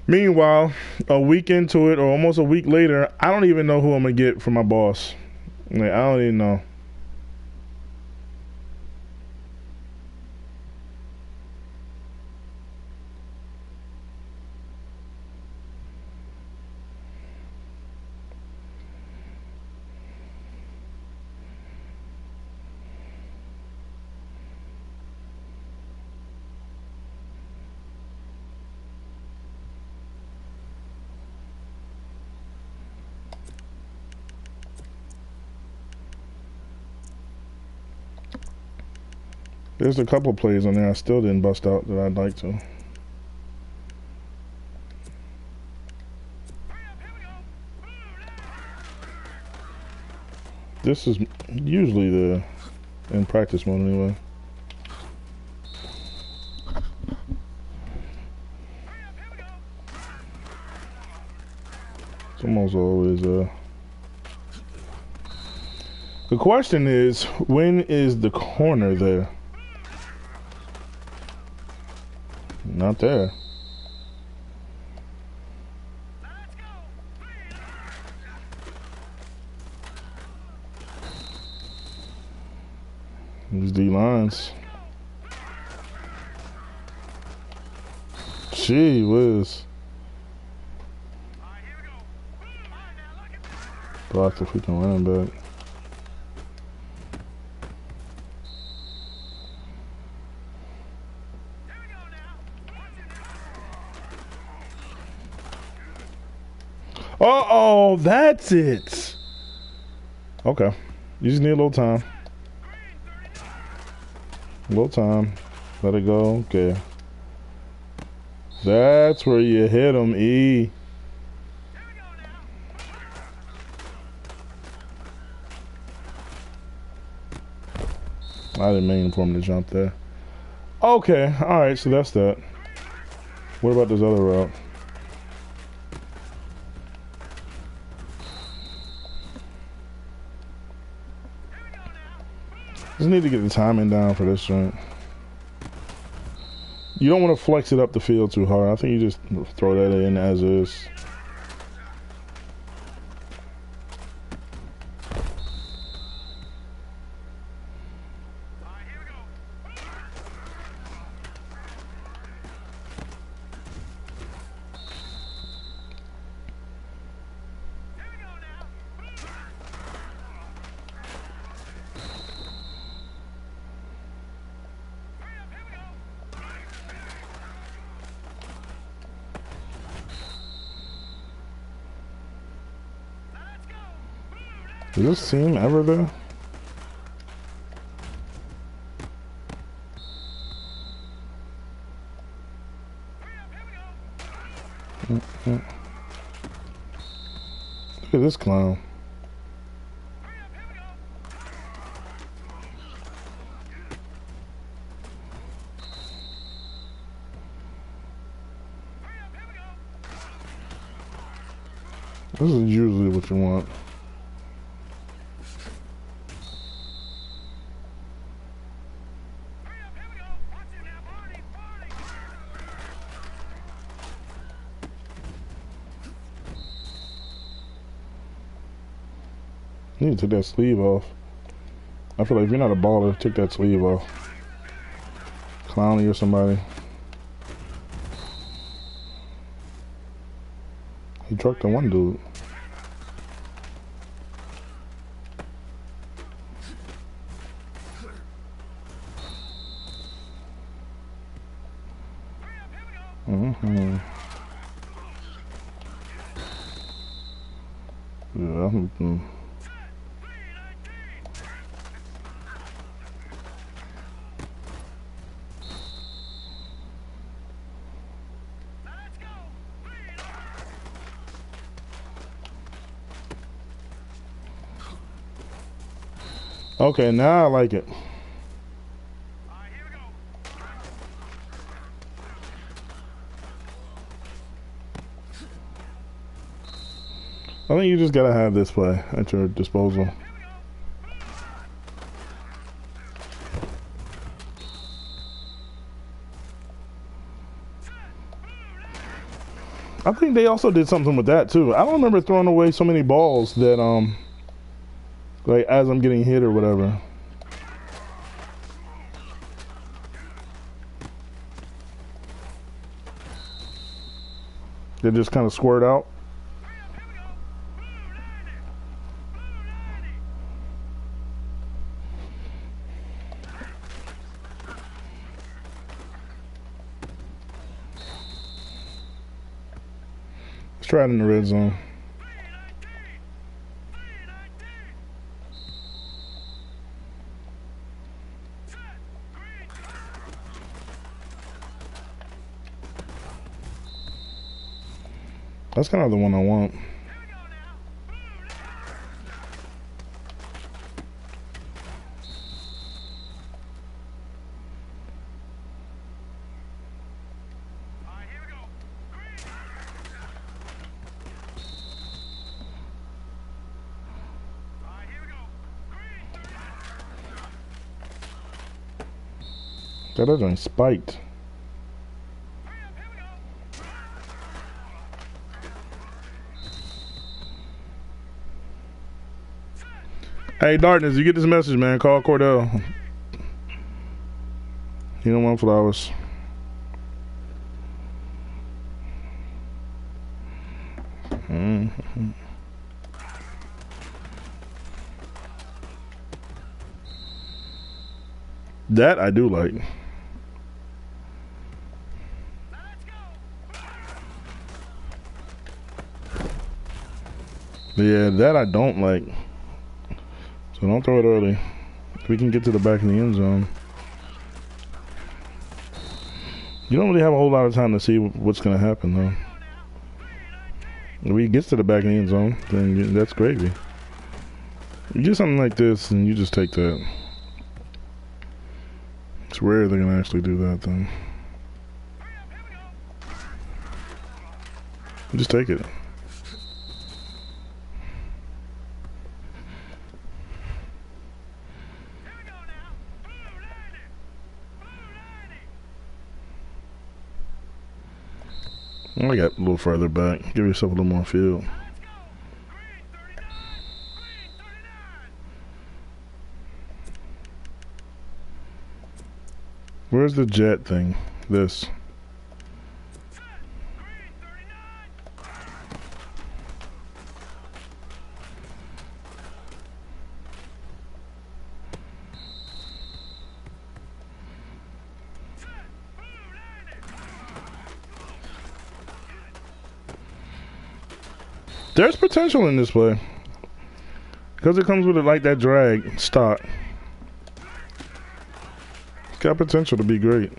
Meanwhile, a week into it, or almost a week later, I don't even know who I'm gonna get for my boss. Like, I don't even know. There's a couple of plays on there I still didn't bust out that I'd like to. This is usually the in practice mode anyway. It's almost always The question is, when is the corner there? Not there. These D-lines. Gee whiz. Blocked the freaking running back. Uh-oh, that's it. Okay. You just need a little time. A little time. Let it go. Okay. That's where you hit him, E. I didn't mean for him to jump there. Okay. Alright, so that's that. What about this other route? Just need to get the timing down for this joint. You don't want to flex it up the field too hard. I think you just throw that in as is. Is this seam ever there? Look at this clown. This is usually what you want. You need to take that sleeve off. I feel like if you're not a baller, take that sleeve off. Clowney or somebody. He trucked the one dude. Yeah. Okay, now I like it. I think you just gotta have this play at your disposal. I think they also did something with that too. I don't remember throwing away so many balls that like as I'm getting hit or whatever. They just kind of squirt out. Let's try it in the red zone. That's kind of the one I want. That other one spiked. Hey, Darkness, you get this message, man. Call Cordell. You don't want flowers. Mm-hmm. That I do like. Yeah, that I don't like. So don't throw it early. We can get to the back of the end zone. You don't really have a whole lot of time to see what's going to happen, though. If he gets to the back of the end zone, then that's gravy. You do something like this, and you just take that. It's rare they're going to actually do that, though. Just take it. I got a little further back. Give yourself a little more field. Where's the jet thing? This. There's potential in this play because it comes with it like that drag stock. It's got potential to be great.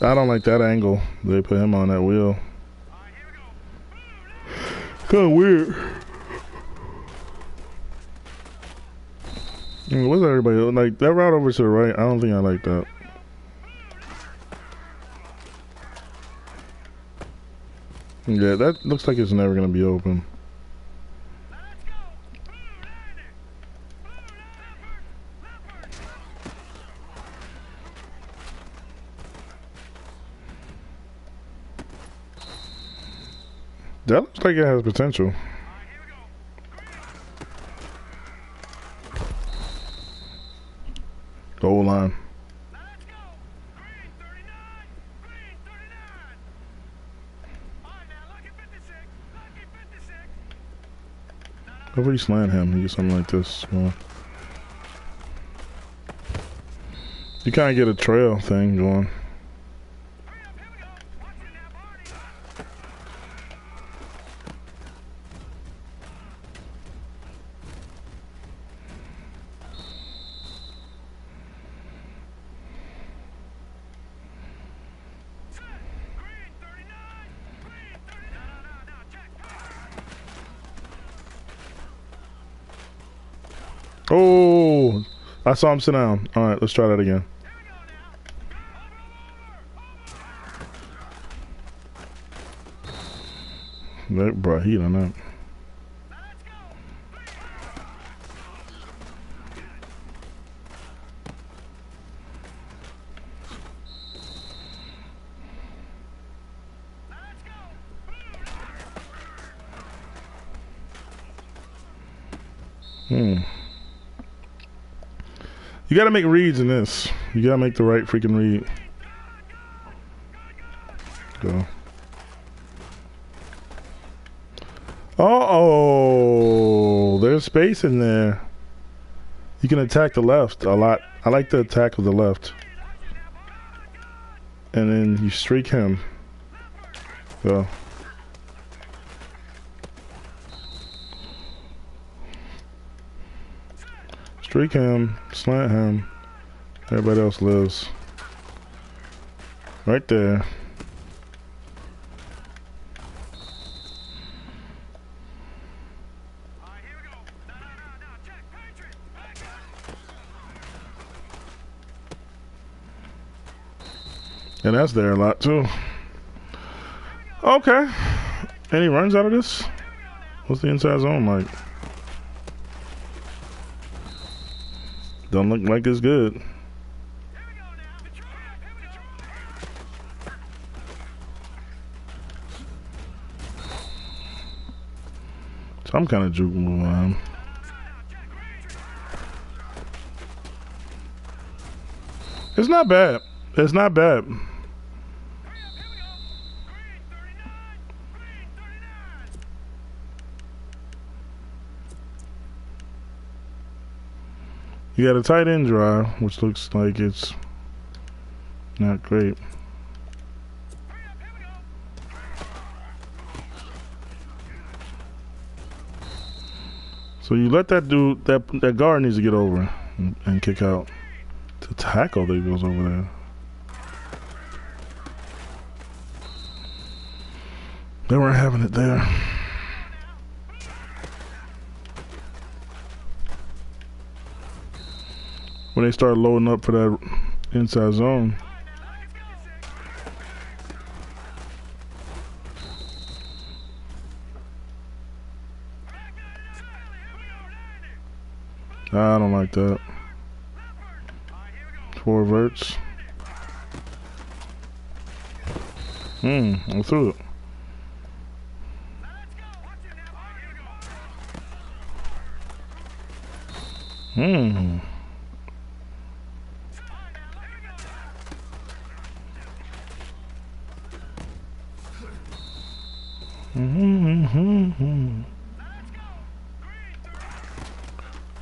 I don't like that angle. They put him on that wheel. Kind of weird. What's everybody like? That route over to the right, I don't think I like that. Yeah, that looks like it's never going to be open. That looks like it has potential. Goal line. Nobody slant him. He gets something like this. Well, you kind of get a trail thing going. Oh, I saw him sit down. All right, let's try that again. That brought heat on that. You gotta make reads in this. You gotta make the right freaking read. Go. Uh-oh. There's space in there. You can attack the left a lot. I like the attack of the left. And then you streak him. Go. Streak him, slant him, everybody else lives. Right there. And that's there a lot too. Okay. Any runs out of this? What's the inside zone like? Don't look like it's good. So I'm kind of juking around. It's not bad. It's not bad. You got a tight end drive, which looks like it's not great. So you let that dude, that guard needs to get over and kick out. To tackle that goes over there. They weren't having it there. When they start loading up for that inside zone. I don't like that. 4 verts. I'm through it.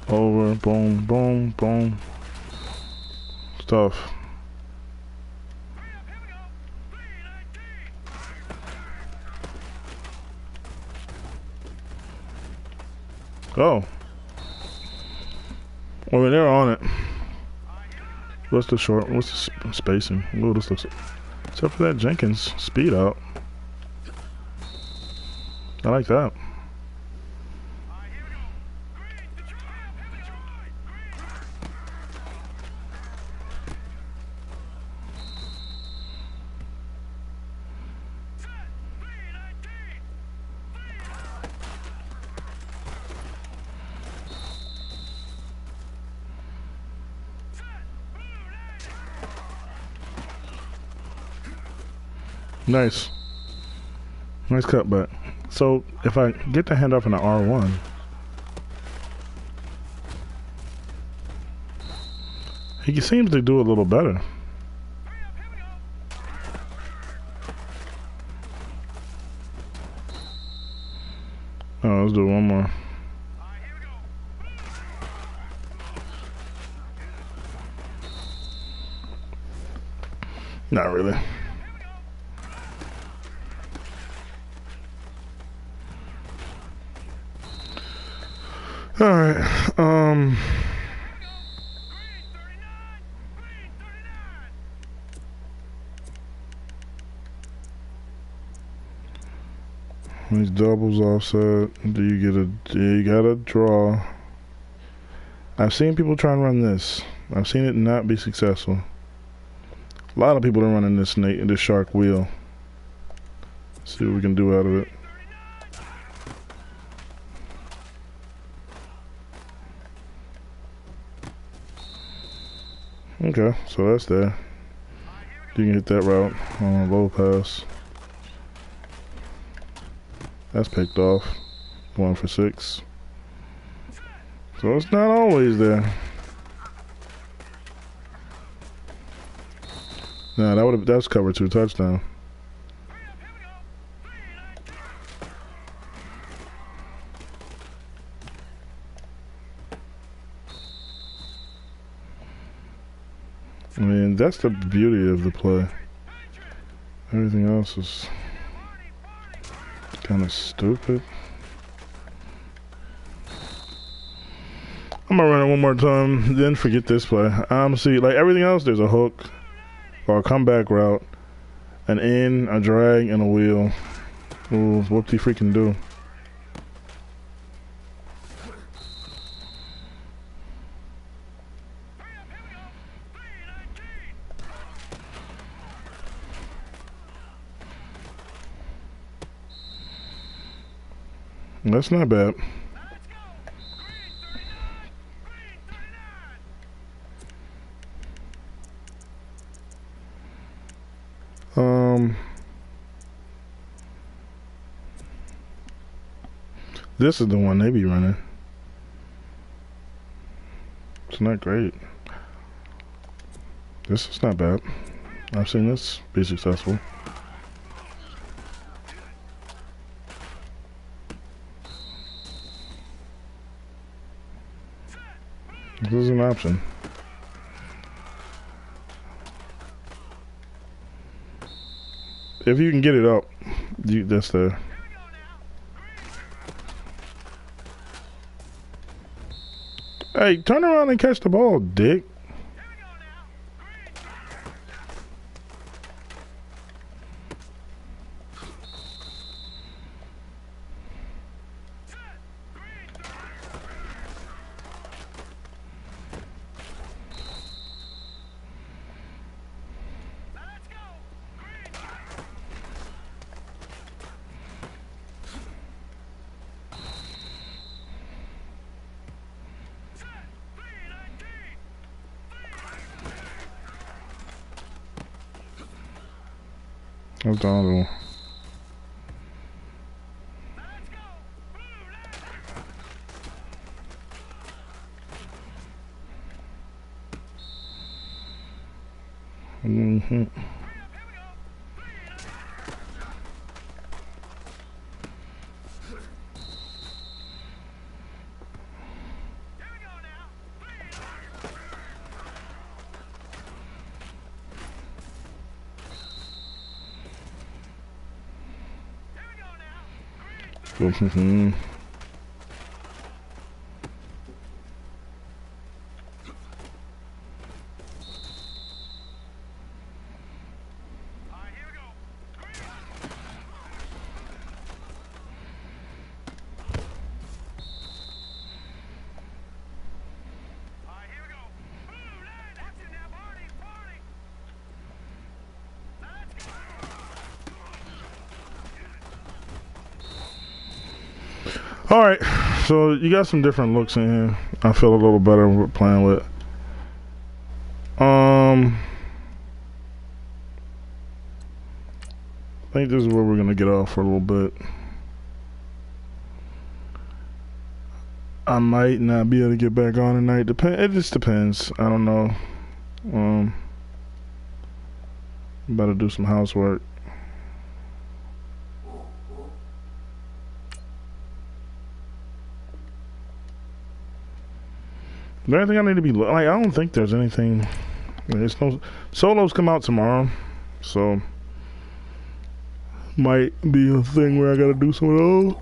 Over, boom, boom, boom. Stuff. Oh. Well, they're on it. What's the short? What's the spacing? Oh, this looks. Except for that Jenkins speed out. I like that. Nice. Nice cutback. So, if I get the handoff in the R1, he seems to do a little better. Oh, let's do one more. Not really. All right. These doubles offset. You got a draw. I've seen people try and run this. I've seen it not be successful. A lot of people are running this shark wheel. See what we can do out of it. Okay, so that's there. You can hit that route on a low pass. That's picked off. 1 for 6. So it's not always there. Nah, that's cover 2 touchdown. I mean, that's the beauty of the play. Everything else is kind of stupid. I'm gonna run it one more time, then forget this play. See, like everything else, there's a hook or a comeback route, an in, a drag, and a wheel. Ooh, whoop-de freaking do. That's not bad. This is the one they be running. It's not great. This is not bad. I've seen this be successful. This is an option. If you can get it up, that's there. Hey, turn around and catch the ball, dick. That's the other one. Mm-hmm. Mm-hmm. All right, so you got some different looks in here. I feel a little better with playing with. I think this is where we're gonna get off for a little bit. I might not be able to get back on tonight. It just depends. I don't know. I'm about to do some housework. Is there anything I need to be like? I don't think there's anything. There's no solos come out tomorrow, so might be a thing where I gotta do some of those.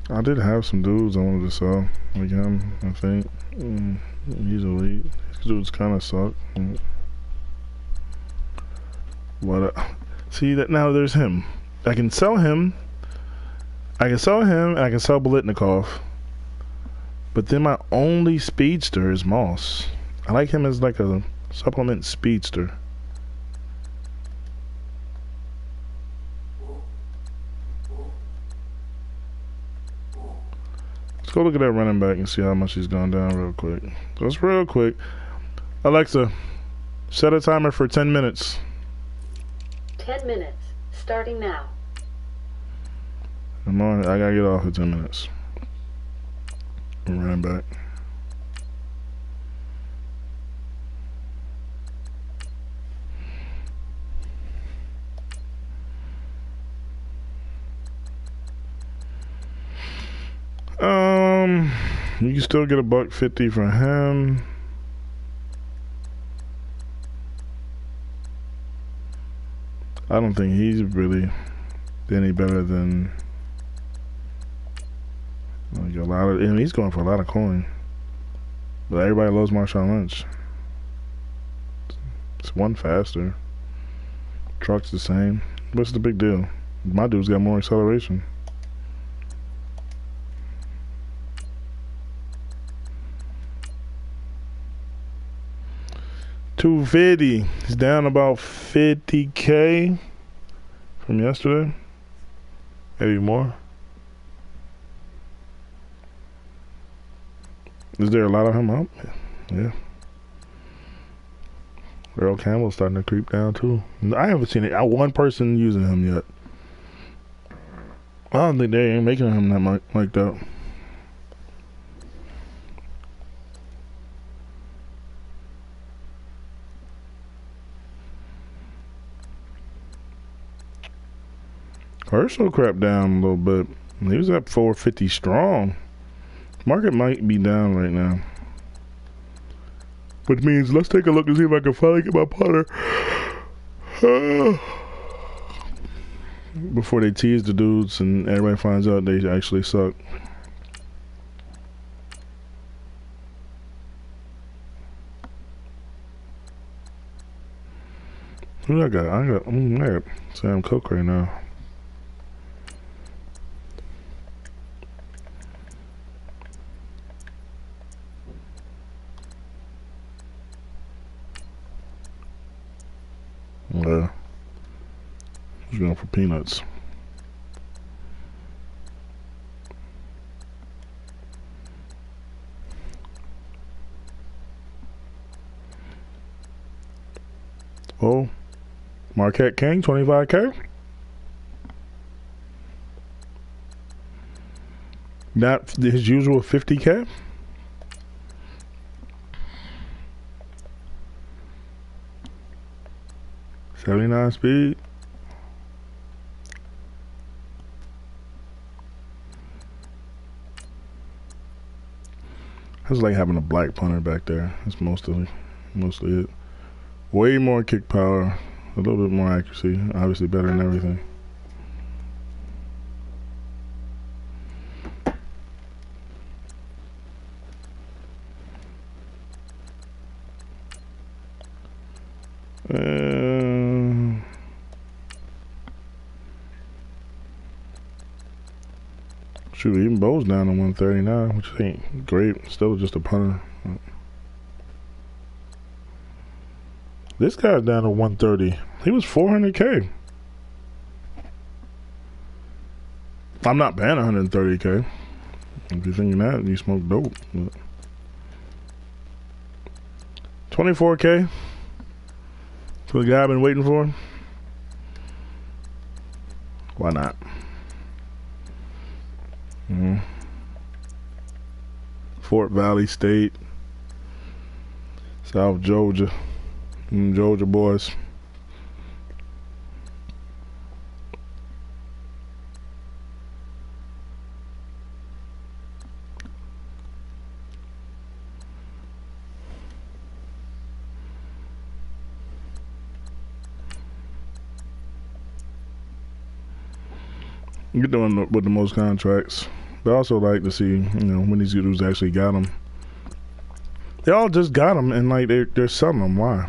I did have some dudes I wanted to sell, like him. I think he's elite. These dudes kind of suck. What? See that now? There's him. I can sell him. I can sell him, and I can sell Bolitnikov. But then my only speedster is Moss. I like him as like a supplement speedster. Let's go look at that running back and see how much he's gone down real quick. Just real quick. Alexa, set a timer for 10 minutes. 10 minutes, starting now. Come on, I gotta get off in 10 minutes. I'm running back. You can still get $150 for him. I don't think he's really any better than like a lot of. I mean, he's going for a lot of coin, but everybody loves Marshawn Lynch. It's one faster. Truck's the same. What's the big deal? My dude's got more acceleration. $250. He's down about $50K from yesterday. Maybe more. Is there a lot of him up? Yeah. Earl Campbell's starting to creep down too. I haven't seen it. One person using him yet. I don't think they ain't making him that like that. Herschel crept down a little bit. He was at 450 strong. Market might be down right now. Which means let's take a look and see if I can finally get my putter. Before they tease the dudes and everybody finds out they actually suck. Who I got? I got Sam Cook right now. He's going for peanuts. Oh, Marquette King, 25K. Not his usual 50K. $79 speed. It's like having a black punter back there. That's mostly it. Way more kick power, a little bit more accuracy. Obviously better than everything. Shoot, even Bo's down to 139, which ain't great. Still just a punter. This guy's down to 130. He was 400K. I'm not paying 130K. If you're thinking that, you smoke dope. But 24K for the guy I've been waiting for. Why not? Fort Valley State, South Georgia, Georgia boys. You're doing with the most contracts. But I also like to see, when these dudes actually got them. They all just got them, and like they're selling them. Why?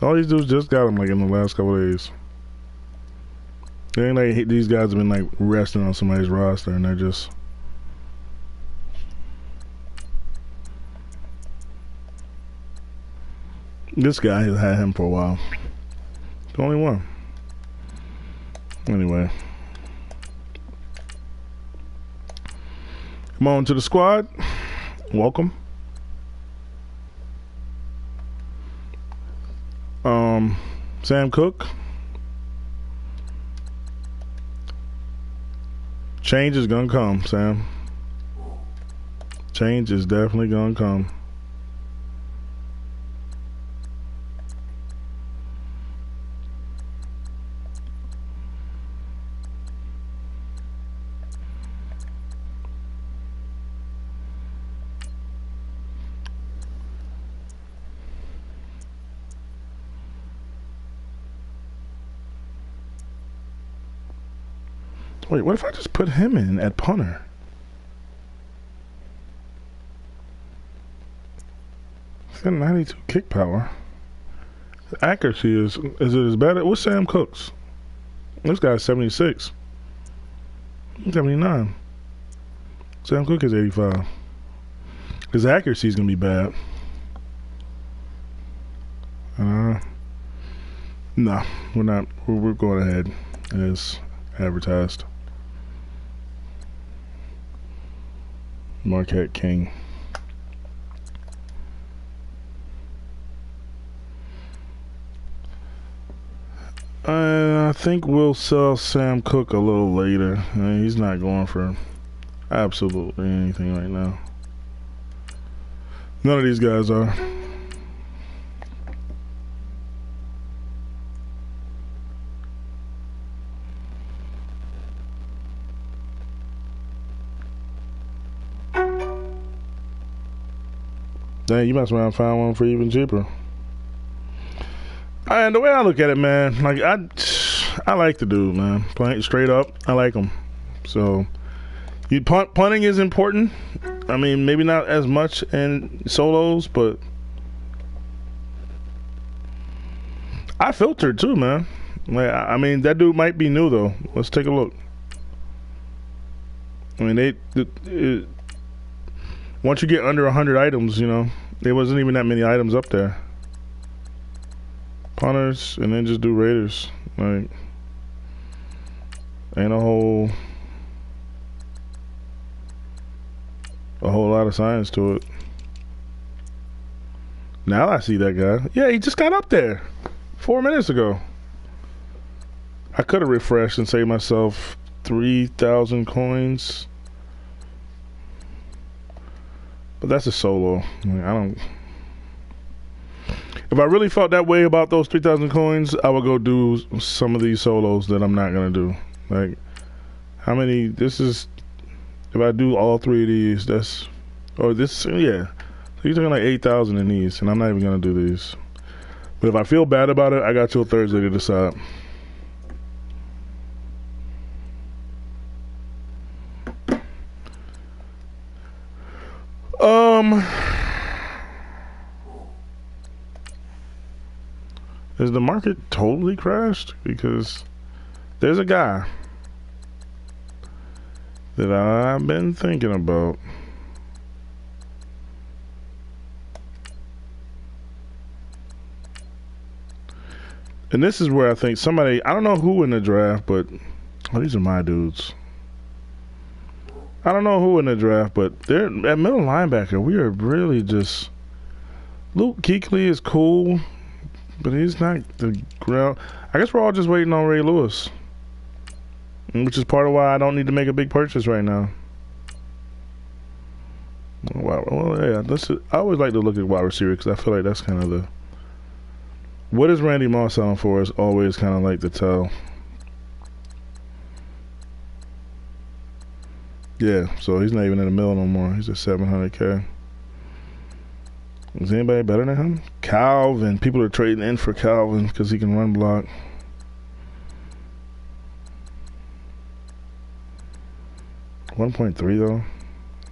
All these dudes just got them like in the last couple of days. It ain't like these guys have been like resting on somebody's roster, and they're just. This guy has had him for a while. The only one. Anyway. Come on to the squad. Welcome. Sam Cook. Change is gonna come, Sam. Change is definitely gonna come. Wait, what if I just put him in at punter? He's got 92 kick power. The accuracy is it as bad? What's Sam Cook's? This guy's 76. 79. Sam Cook is 85. His accuracy is gonna be bad. No, we're not. We're going ahead as advertised. Marquette King. I think we'll sell Sam Cook a little later. He's not going for absolutely anything right now. None of these guys are. Dang, you must have found one for even cheaper. And the way I look at it, man, like I like the dude, man. Playing straight up, I like him. So, punting is important. I mean, maybe not as much in solos, but I filtered too, man. Like, I mean, that dude might be new though. Let's take a look. I mean, once you get under 100 items, you know, there wasn't even that many items up there. Punters, and then just do Raiders. Like, ain't a whole lot of science to it. Now I see that guy. Yeah, he just got up there 4 minutes ago. I could have refreshed and saved myself 3,000 coins. But that's a solo. I mean, I don't. If I really felt that way about those 3,000 coins, I would go do some of these solos that I'm not gonna do. Like, how many? This is. If I do all 3 of these, that's. Or this, yeah. So you're talking like 8,000 in these, and I'm not even gonna do these. But if I feel bad about it, I got till Thursday to decide. Has the market totally crashed? Because there's a guy that I've been thinking about. And this is where I think somebody, I don't know who in the draft, but these are my dudes. I don't know who in the draft, but they're at middle linebacker. We are really just. Luke Kuechly is cool, but he's not the ground. I guess we're all just waiting on Ray Lewis, which is part of why I don't need to make a big purchase right now. Well, yeah. I always like to look at wide receiver because I feel like that's kind of the. What is Randy Moss selling for is always kind of like the tell. Yeah, so he's not even in the middle no more. He's at 700K. Is anybody better than him? Calvin. People are trading in for Calvin because he can run block. $1.3 though.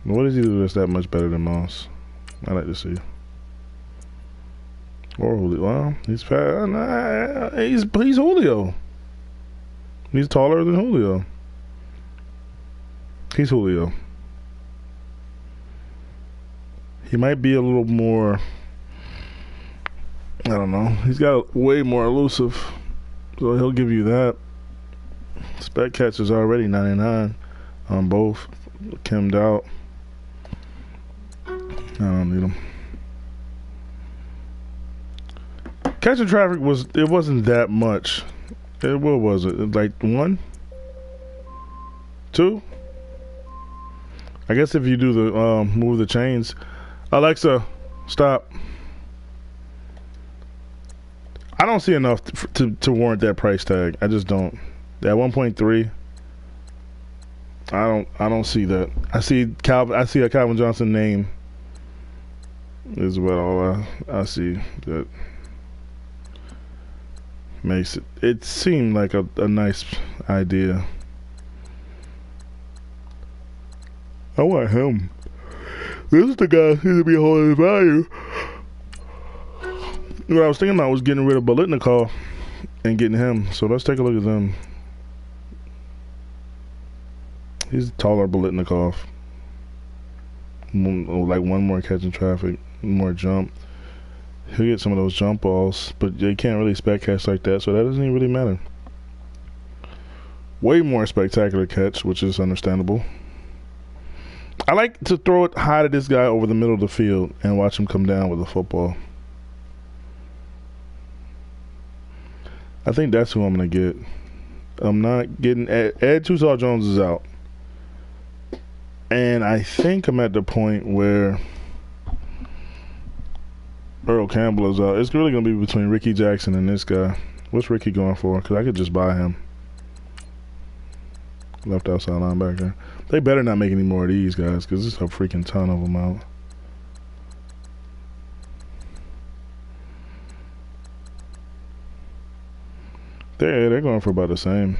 What does he do that's that much better than Moss? I like to see. Or Julio. Well, he's fast. He's Julio. He's taller than Julio. He's Julio. He might be a little more. I don't know. He's got way more elusive, so he'll give you that. Spec catch is already 99 on both. Kimmed out. I don't need him. Catching traffic wasn't that much. What was it? Like 1? 2? I guess if you do the move the chains. Alexa, stop. I don't see enough to warrant that price tag. I just don't. At 1.3, I don't see that. I see a Calvin Johnson name is what all I see that makes it seem like a nice idea. I want him. This is the guy who seems to be holding value. What I was thinking about was getting rid of Bolitnikov and getting him. So let's take a look at them. He's taller Bolitnikov. Like one more catching traffic, more jump. He'll get some of those jump balls, but they can't really spec catch like that, so that doesn't even really matter. Way more spectacular catch, which is understandable. I like to throw it high to this guy over the middle of the field and watch him come down with the football. I think that's who I'm going to get. I'm not getting Ed Tucson Jones is out. And I think I'm at the point where Earl Campbell is out. It's really going to be between Ricky Jackson and this guy. What's Ricky going for? Because I could just buy him. Left outside linebacker. They better not make any more of these guys because there's a freaking ton of them out. They're going for about the same.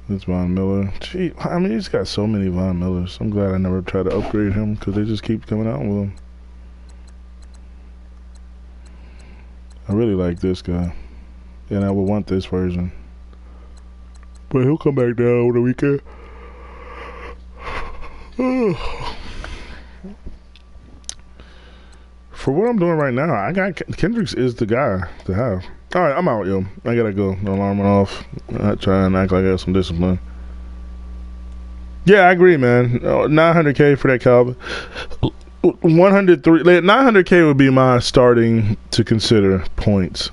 It's Von Miller. Gee, I mean, he's got so many Von Millers. I'm glad I never tried to upgrade him because they just keep coming out with him. I really like this guy. And I would want this version. But he'll come back down over the weekend. For what I'm doing right now, I got Kendricks is the guy to have. All right, I'm out, yo. I gotta go. The alarm went off. I try and act like I got some discipline. Yeah, I agree, man. $900K for that Calvin. 103. $900K would be my starting to consider points.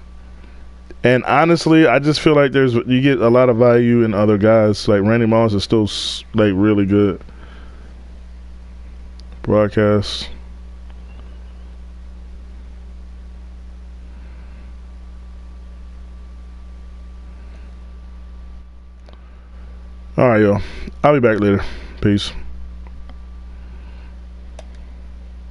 And honestly, I just feel like you get a lot of value in other guys. Like Randy Moss is still like really good. Broadcast. All right, yo. I'll be back later. Peace.